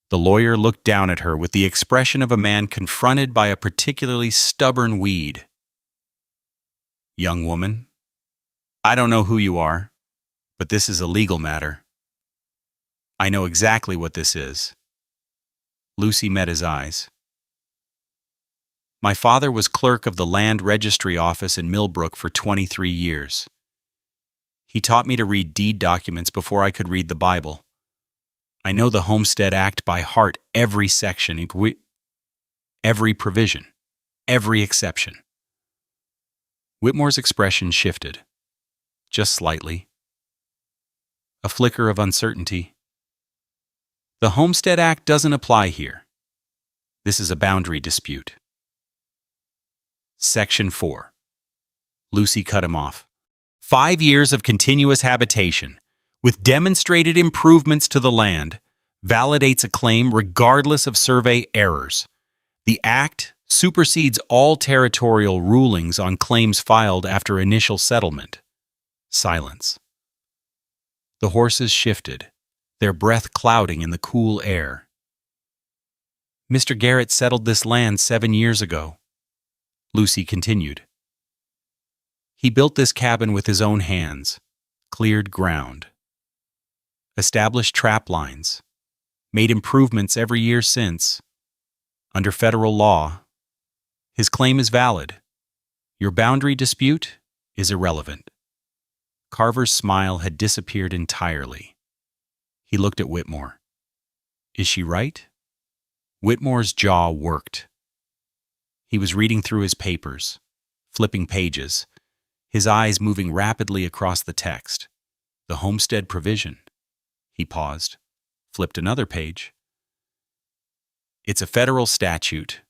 The lawyer looked down at her with the expression of a man confronted by a particularly stubborn weed. "Young woman, I don't know who you are, but this is a legal matter." "I know exactly what this is." Lucy met his eyes. "My father was clerk of the Land Registry Office in Millbrook for 23 years. He taught me to read deed documents before I could read the Bible. I know the Homestead Act by heart, every section, every provision, every exception." Whitmore's expression shifted, just slightly. A flicker of uncertainty. "The Homestead Act doesn't apply here. This is a boundary dispute." Section 4. Lucy cut him off. 5 years of continuous habitation, with demonstrated improvements to the land, validates a claim regardless of survey errors. The Act supersedes all territorial rulings on claims filed after initial settlement. Silence. The horses shifted, their breath clouding in the cool air. "Mr. Garrett settled this land 7 years ago," Lucy continued. "He built this cabin with his own hands, cleared ground, established trap lines, made improvements every year since. Under federal law, his claim is valid. Your boundary dispute is irrelevant." Carver's smile had disappeared entirely. He looked at Whitmore. "Is she right?" Whitmore's jaw worked. He was reading through his papers, flipping pages, his eyes moving rapidly across the text. The homestead provision. He paused, flipped another page. It's a federal statute.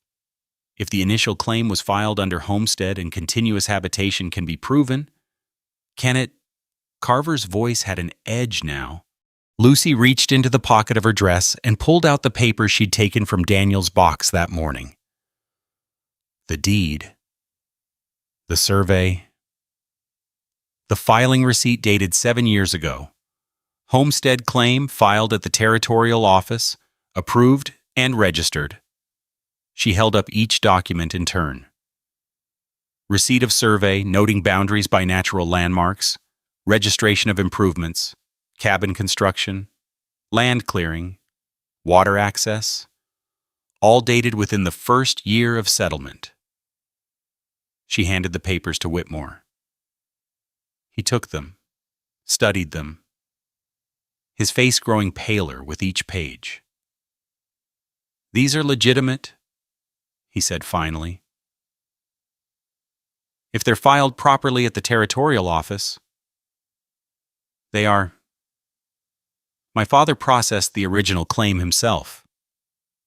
If the initial claim was filed under homestead and continuous habitation can be proven, can it? Carver's voice had an edge now. Lucy reached into the pocket of her dress and pulled out the paper she'd taken from Daniel's box that morning. The deed. The survey. The filing receipt dated 7 years ago. Homestead claim filed at the territorial office, approved and registered. She held up each document in turn. Receipt of survey noting boundaries by natural landmarks, registration of improvements, cabin construction, land clearing, water access, all dated within the first year of settlement. She handed the papers to Whitmore. He took them, studied them, his face growing paler with each page. These are legitimate, he said finally. If they're filed properly at the territorial office, they are. My father processed the original claim himself.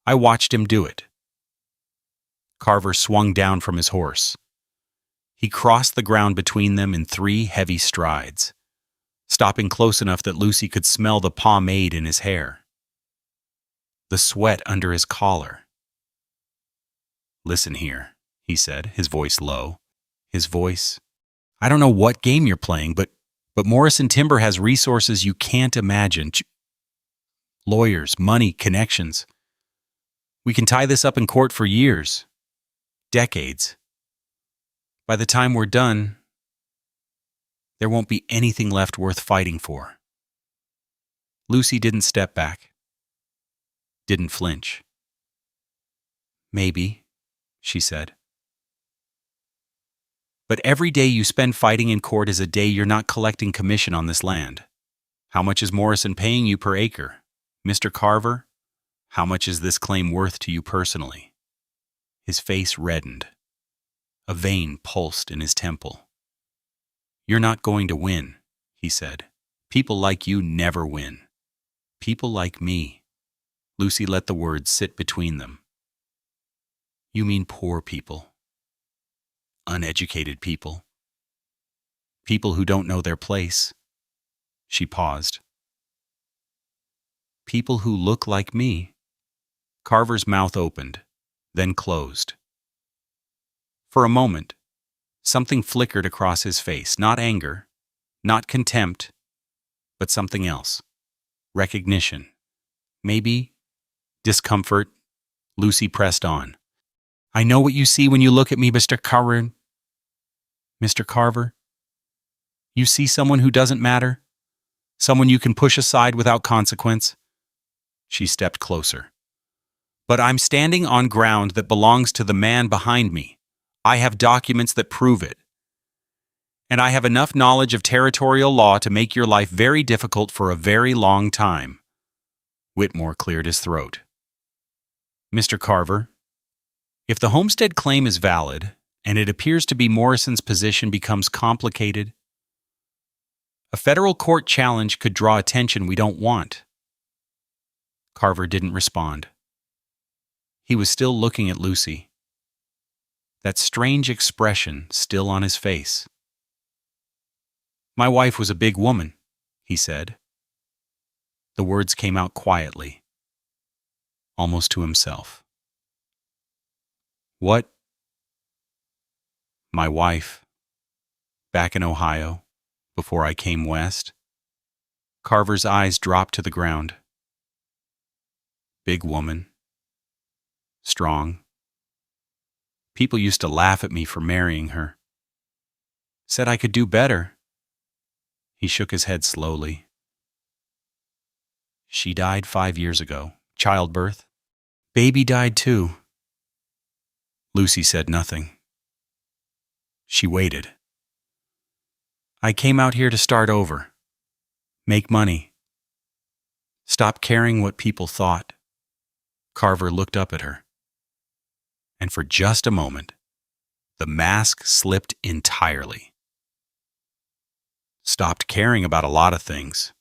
I watched him do it. Carver swung down from his horse. He crossed the ground between them in 3 heavy strides, stopping close enough that Lucy could smell the pomade in his hair, the sweat under his collar. Listen here, he said, his voice low. His voice, I don't know what game you're playing, but Morrison Timber has resources you can't imagine. Lawyers, money, connections. We can tie this up in court for years, decades. By the time we're done, there won't be anything left worth fighting for. Lucy didn't step back, didn't flinch. Maybe, she said. But every day you spend fighting in court is a day you're not collecting commission on this land. How much is Morrison paying you per acre? Mr. Carver, how much is this claim worth to you personally? His face reddened. A vein pulsed in his temple. You're not going to win, he said. People like you never win. People like me. Lucy let the words sit between them. You mean poor people. Uneducated people. People who don't know their place. She paused. People who look like me. Carver's mouth opened, then closed. For a moment, something flickered across his face, not anger, not contempt, but something else. Recognition. Maybe discomfort. Lucy pressed on. I know what you see when you look at me, Mr. Carver. Mr. Carver, you see someone who doesn't matter? Someone you can push aside without consequence? She stepped closer. But I'm standing on ground that belongs to the man behind me. I have documents that prove it. And I have enough knowledge of territorial law to make your life very difficult for a very long time. Whitmore cleared his throat. Mr. Carver, if the homestead claim is valid, and it appears to be Morrison's position becomes complicated, a federal court challenge could draw attention we don't want. Carver didn't respond. He was still looking at Lucy. That strange expression still on his face. My wife was a big woman, he said. The words came out quietly, almost to himself. What? My wife, back in Ohio, before I came west. Carver's eyes dropped to the ground. Big woman. Strong. People used to laugh at me for marrying her. Said I could do better. He shook his head slowly. She died 5 years ago. Childbirth. Baby died too. Lucy said nothing. She waited. I came out here to start over. Make money. Stop caring what people thought. Carver looked up at her. And for just a moment, the mask slipped entirely. stopped caring about a lot of things.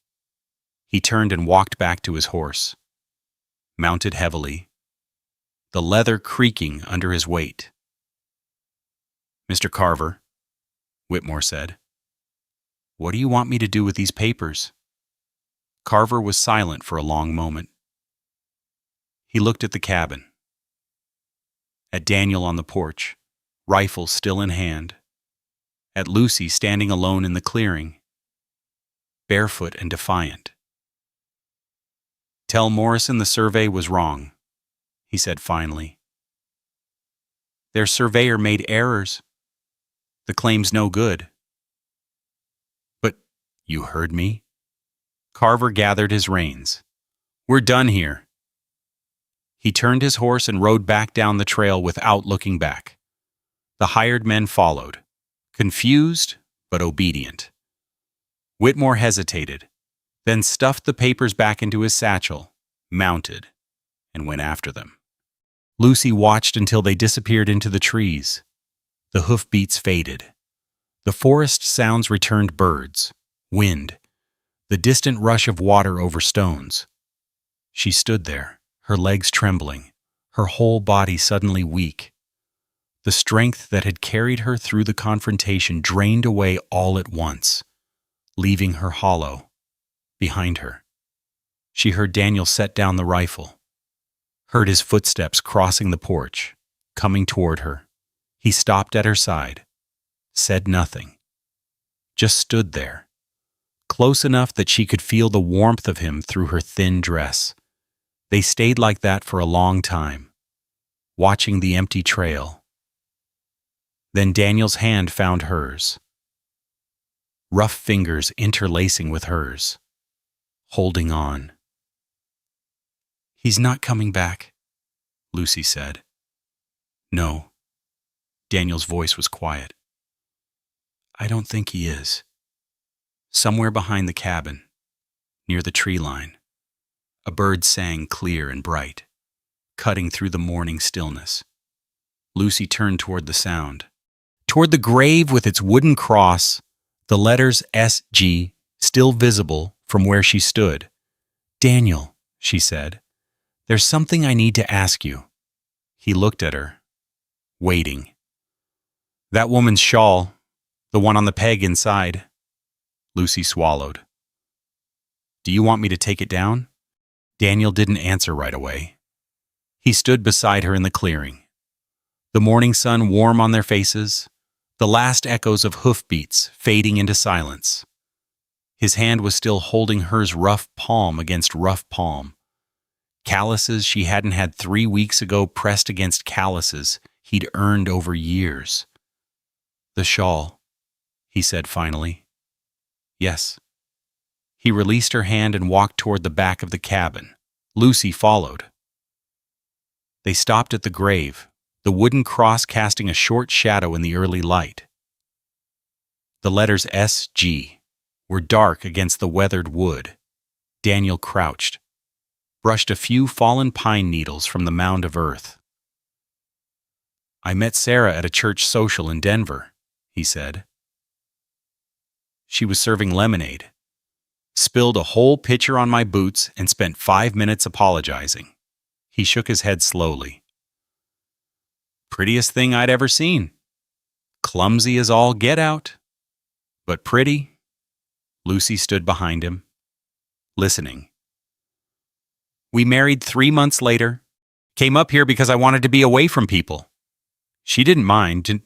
He turned and walked back to his horse, mounted heavily, the leather creaking under his weight. "Mr. Carver," Whitmore said, "what do you want me to do with these papers?" Carver was silent for a long moment. He looked at the cabin, at Daniel on the porch, rifle still in hand, at Lucy standing alone in the clearing, barefoot and defiant. "Tell Morrison the survey was wrong," he said finally. "Their surveyor made errors. The claim's no good." "But you heard me?" Carver gathered his reins. "We're done here." He turned his horse and rode back down the trail without looking back. The hired men followed, confused but obedient. Whitmore hesitated, then stuffed the papers back into his satchel, mounted, and went after them. Lucy watched until they disappeared into the trees. The hoofbeats faded. The forest sounds returned: birds, wind, the distant rush of water over stones. She stood there, her legs trembling, her whole body suddenly weak. The strength that had carried her through the confrontation drained away all at once, leaving her hollow. Behind her, she heard Daniel set down the rifle, heard his footsteps crossing the porch, coming toward her. He stopped at her side, said nothing, just stood there, close enough that she could feel the warmth of him through her thin dress. They stayed like that for a long time, watching the empty trail. Then Daniel's hand found hers, rough fingers interlacing with hers, holding on. "He's not coming back," Lucy said. "No." Daniel's voice was quiet. "I don't think he is." Somewhere behind the cabin, near the tree line, a bird sang clear and bright, cutting through the morning stillness. Lucy turned toward the sound, toward the grave with its wooden cross, the letters S.G. still visible from where she stood. "Daniel," she said, "there's something I need to ask you." He looked at her, waiting. "That woman's shawl, the one on the peg inside." Lucy swallowed. "Do you want me to take it down?" Daniel didn't answer right away. He stood beside her in the clearing, the morning sun warm on their faces, the last echoes of hoofbeats fading into silence. His hand was still holding hers, rough palm against rough palm. Calluses she hadn't had 3 weeks ago pressed against calluses he'd earned over years. "The shawl," he said finally. "Yes." He released her hand and walked toward the back of the cabin. Lucy followed. They stopped at the grave, the wooden cross casting a short shadow in the early light. The letters S.G. were dark against the weathered wood. Daniel crouched, brushed a few fallen pine needles from the mound of earth. "I met Sarah at a church social in Denver," he said. "She was serving lemonade, spilled a whole pitcher on my boots, and spent 5 minutes apologizing." He shook his head slowly. "Prettiest thing I'd ever seen. Clumsy as all get out, but pretty." Lucy stood behind him, listening. "We married 3 months later. Came up here because I wanted to be away from people. She didn't mind,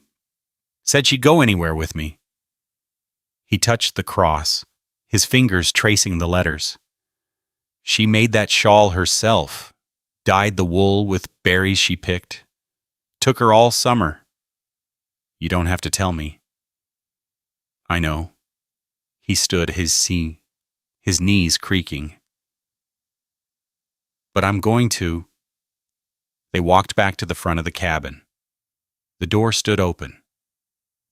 said she'd go anywhere with me." He touched the cross, his fingers tracing the letters. "She made that shawl herself, dyed the wool with berries she picked. Took her all summer. You don't have to tell me." "I know." He stood, his knees creaking. "But I'm going to." They walked back to the front of the cabin. The door stood open,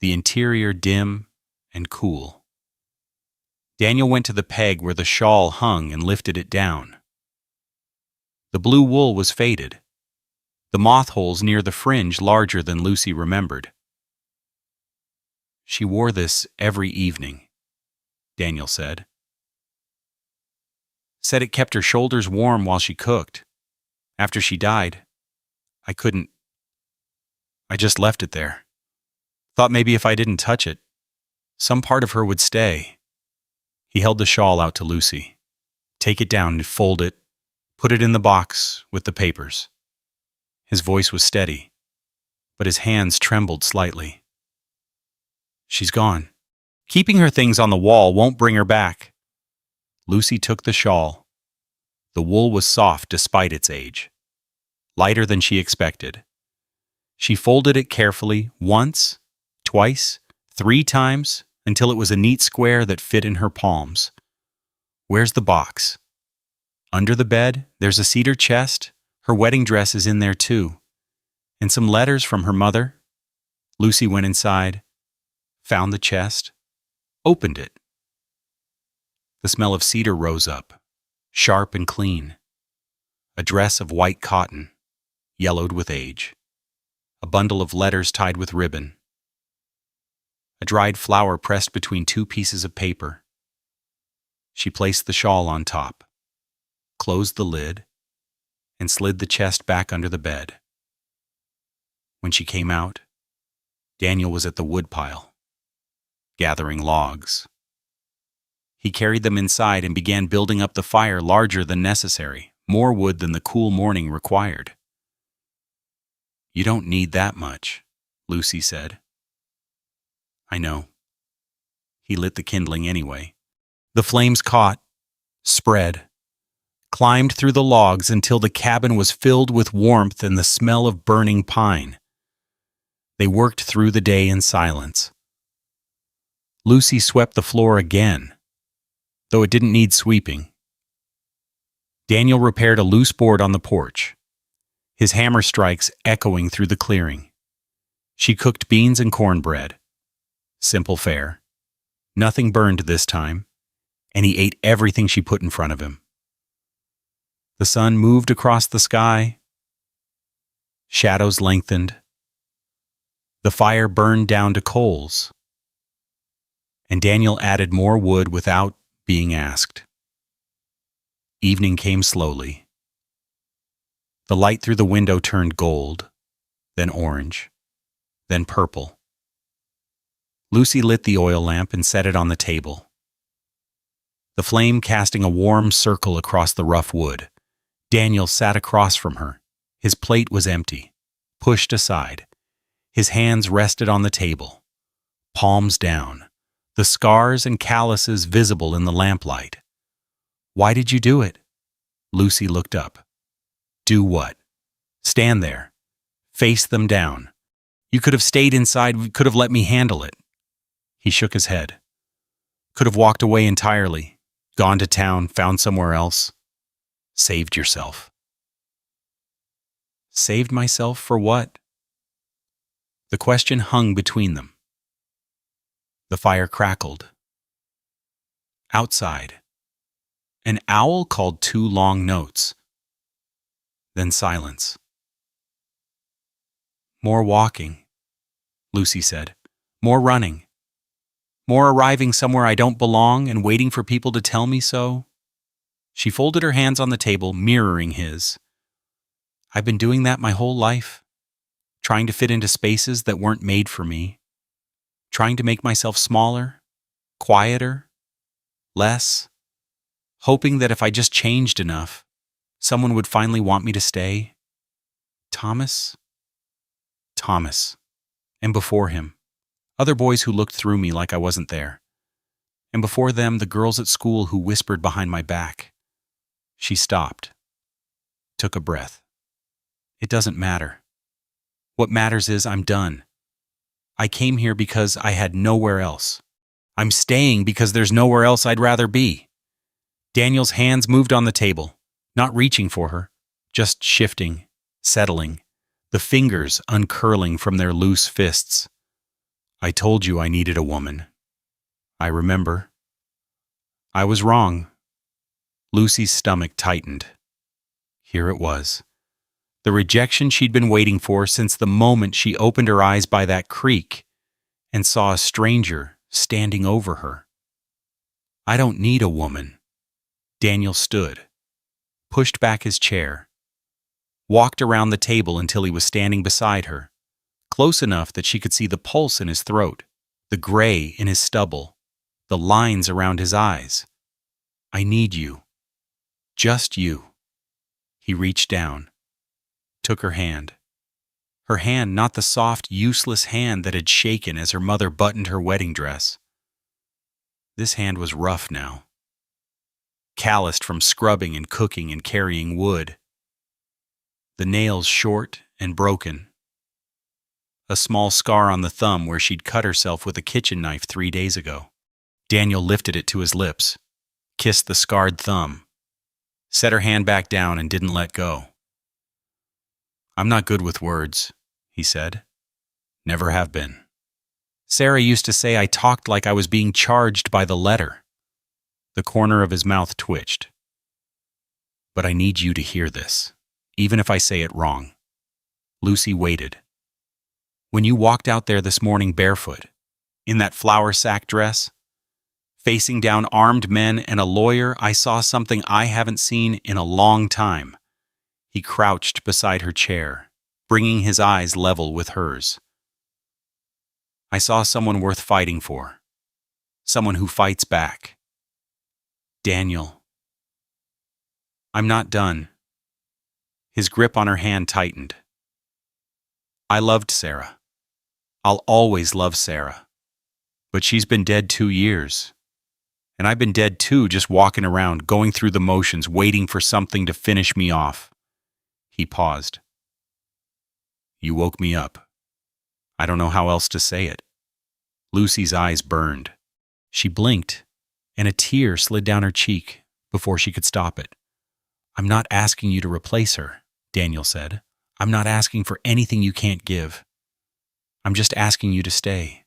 the interior dim and cool. Daniel went to the peg where the shawl hung and lifted it down. The blue wool was faded, the moth holes near the fringe larger than Lucy remembered. "She wore this every evening," Daniel said. Said it kept her shoulders warm while she cooked. After she died, I couldn't. I just left it there. Thought maybe if I didn't touch it, some part of her would stay. He held the shawl out to Lucy. Take it down and fold it. Put it in the box with the papers. His voice was steady, but his hands trembled slightly. She's gone. Keeping her things on the wall won't bring her back. Lucy took the shawl. The wool was soft despite its age, lighter than she expected. She folded it carefully once, twice, 3 times, until it was a neat square that fit in her palms. Where's the box? Under the bed, there's a cedar chest. Her wedding dress is in there too. And some letters from her mother. Lucy went inside, found the chest, opened it. The smell of cedar rose up, sharp and clean. A dress of white cotton, yellowed with age. A bundle of letters tied with ribbon. A dried flower pressed between 2 pieces of paper. She placed the shawl on top, closed the lid, and slid the chest back under the bed. When she came out, Daniel was at the woodpile, gathering logs. He carried them inside and began building up the fire larger than necessary, more wood than the cool morning required. You don't need that much, Lucy said. I know. He lit the kindling anyway. The flames caught, spread, climbed through the logs until the cabin was filled with warmth and the smell of burning pine. They worked through the day in silence. Lucy swept the floor again, though it didn't need sweeping. Daniel repaired a loose board on the porch, his hammer strikes echoing through the clearing. She cooked beans and cornbread. Simple fare. Nothing burned this time, and he ate everything she put in front of him. The sun moved across the sky. Shadows lengthened. The fire burned down to coals, and Daniel added more wood without being asked. Evening came slowly. The light through the window turned gold, then orange, then purple. Lucy lit the oil lamp and set it on the table, the flame casting a warm circle across the rough wood. Daniel sat across from her. His plate was empty, pushed aside. His hands rested on the table, palms down, the scars and calluses visible in the lamplight. Why did you do it? Lucy looked up. Do what? Stand there. Face them down. You could have stayed inside, could have let me handle it. He shook his head. Could have walked away entirely, gone to town, found somewhere else. Saved yourself. Saved myself for what? The question hung between them. The fire crackled. Outside, an owl called 2 long notes. Then silence. More walking, Lucy said. More running. More arriving somewhere I don't belong and waiting for people to tell me so. She folded her hands on the table, mirroring his. I've been doing that my whole life, trying to fit into spaces that weren't made for me, trying to make myself smaller, quieter, less, hoping that if I just changed enough, someone would finally want me to stay. Thomas, and before him, other boys who looked through me like I wasn't there, and before them the girls at school who whispered behind my back. She stopped, took a breath. It doesn't matter. What matters is I'm done. I came here because I had nowhere else. I'm staying because there's nowhere else I'd rather be. Daniel's hands moved on the table, not reaching for her, just shifting, settling, the fingers uncurling from their loose fists. I told you I needed a woman. I remember. I was wrong. Lucy's stomach tightened. Here it was. The rejection she'd been waiting for since the moment she opened her eyes by that creek and saw a stranger standing over her. I don't need a woman. Daniel stood, pushed back his chair, walked around the table until he was standing beside her, close enough that she could see the pulse in his throat, the gray in his stubble, the lines around his eyes. I need you. Just you. He reached down, took her hand. Her hand, not the soft, useless hand that had shaken as her mother buttoned her wedding dress. This hand was rough now, calloused from scrubbing and cooking and carrying wood. The nails short and broken. A small scar on the thumb where she'd cut herself with a kitchen knife 3 days ago. Daniel lifted it to his lips, kissed the scarred thumb, set her hand back down and didn't let go. I'm not good with words, he said. Never have been. Sarah used to say I talked like I was being charged by the letter. The corner of his mouth twitched. But I need you to hear this, even if I say it wrong. Lucy waited. When you walked out there this morning barefoot, in that flour sack dress, facing down armed men and a lawyer, I saw something I haven't seen in a long time. He crouched beside her chair, bringing his eyes level with hers. I saw someone worth fighting for. Someone who fights back. Daniel. I'm not done. His grip on her hand tightened. I loved Sarah. I'll always love Sarah. But she's been dead 2 years. And I've been dead too, just walking around, going through the motions, waiting for something to finish me off. He paused. You woke me up. I don't know how else to say it. Lucy's eyes burned. She blinked, and a tear slid down her cheek before she could stop it. I'm not asking you to replace her, Daniel said. I'm not asking for anything you can't give. I'm just asking you to stay.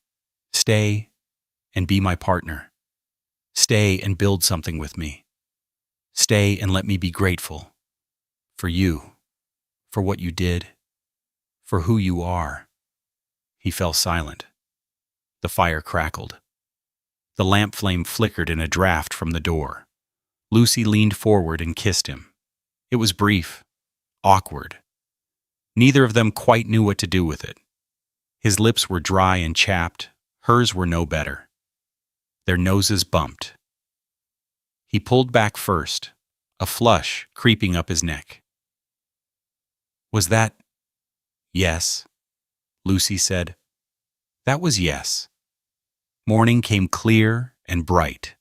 Stay and be my partner. Stay and build something with me. Stay and let me be grateful. For you. For what you did. For who you are. He fell silent. The fire crackled. The lamp flame flickered in a draft from the door. Lucy leaned forward and kissed him. It was brief, awkward. Neither of them quite knew what to do with it. His lips were dry and chapped. Hers were no better. Their noses bumped. He pulled back first, a flush creeping up his neck. Was that? Yes, Lucy said. That was yes. Morning came clear and bright.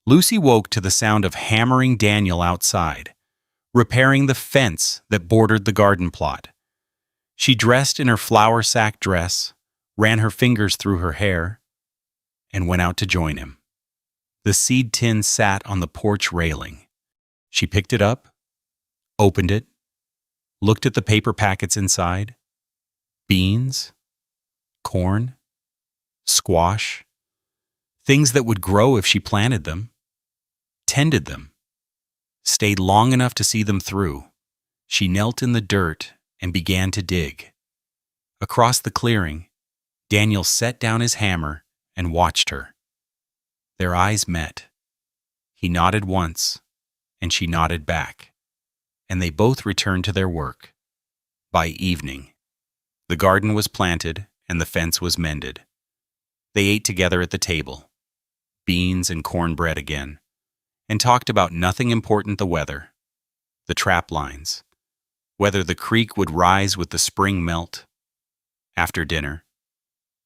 Lucy woke to the sound of hammering Daniel outside, repairing the fence that bordered the garden plot. She dressed in her flour sack dress, ran her fingers through her hair, and went out to join him. The seed tin sat on the porch railing. She picked it up, opened it, looked at the paper packets inside. Beans, corn, squash, things that would grow if she planted them, tended them, stayed long enough to see them through. She knelt in the dirt and began to dig. Across the clearing, Daniel set down his hammer and watched her. Their eyes met. He nodded once, and she nodded back, and they both returned to their work. By evening, the garden was planted and the fence was mended. They ate together at the table, beans and cornbread again, and talked about nothing important: the weather, the trap lines, whether the creek would rise with the spring melt. After dinner,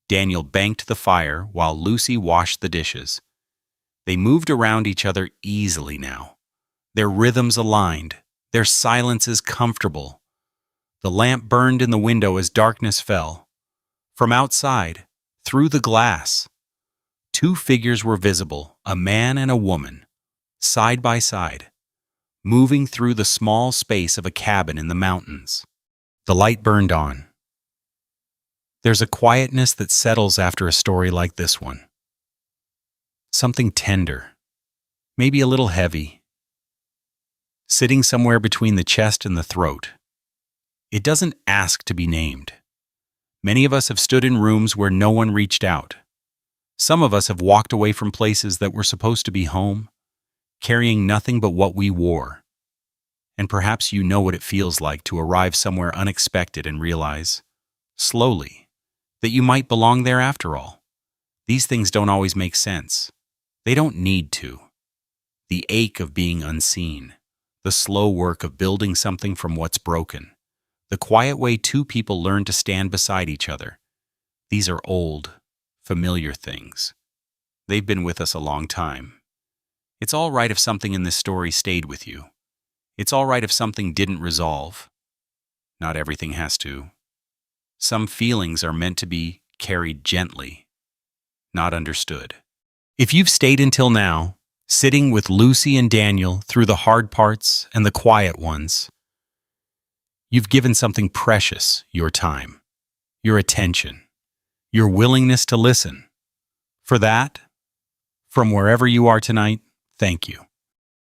Daniel banked the fire while Lucy washed the dishes. They moved around each other easily now, their rhythms aligned, their silences comfortable. The lamp burned in the window as darkness fell. From outside, through the glass, 2 figures were visible, a man and a woman, side by side, moving through the small space of a cabin in the mountains. The light burned on. There's a quietness that settles after a story like this one. Something tender, maybe a little heavy, sitting somewhere between the chest and the throat. It doesn't ask to be named. Many of us have stood in rooms where no one reached out. Some of us have walked away from places that were supposed to be home, carrying nothing but what we wore. And perhaps you know what it feels like to arrive somewhere unexpected and realize, slowly, that you might belong there after all. These things don't always make sense. They don't need to. The ache of being unseen, the slow work of building something from what's broken, the quiet way two people learn to stand beside each other. These are old, familiar things. They've been with us a long time. It's all right if something in this story stayed with you. It's all right if something didn't resolve. Not everything has to. Some feelings are meant to be carried gently, not understood. If you've stayed until now, sitting with Lucy and Daniel through the hard parts and the quiet ones, you've given something precious, your time, your attention, your willingness to listen. For that, from wherever you are tonight, thank you.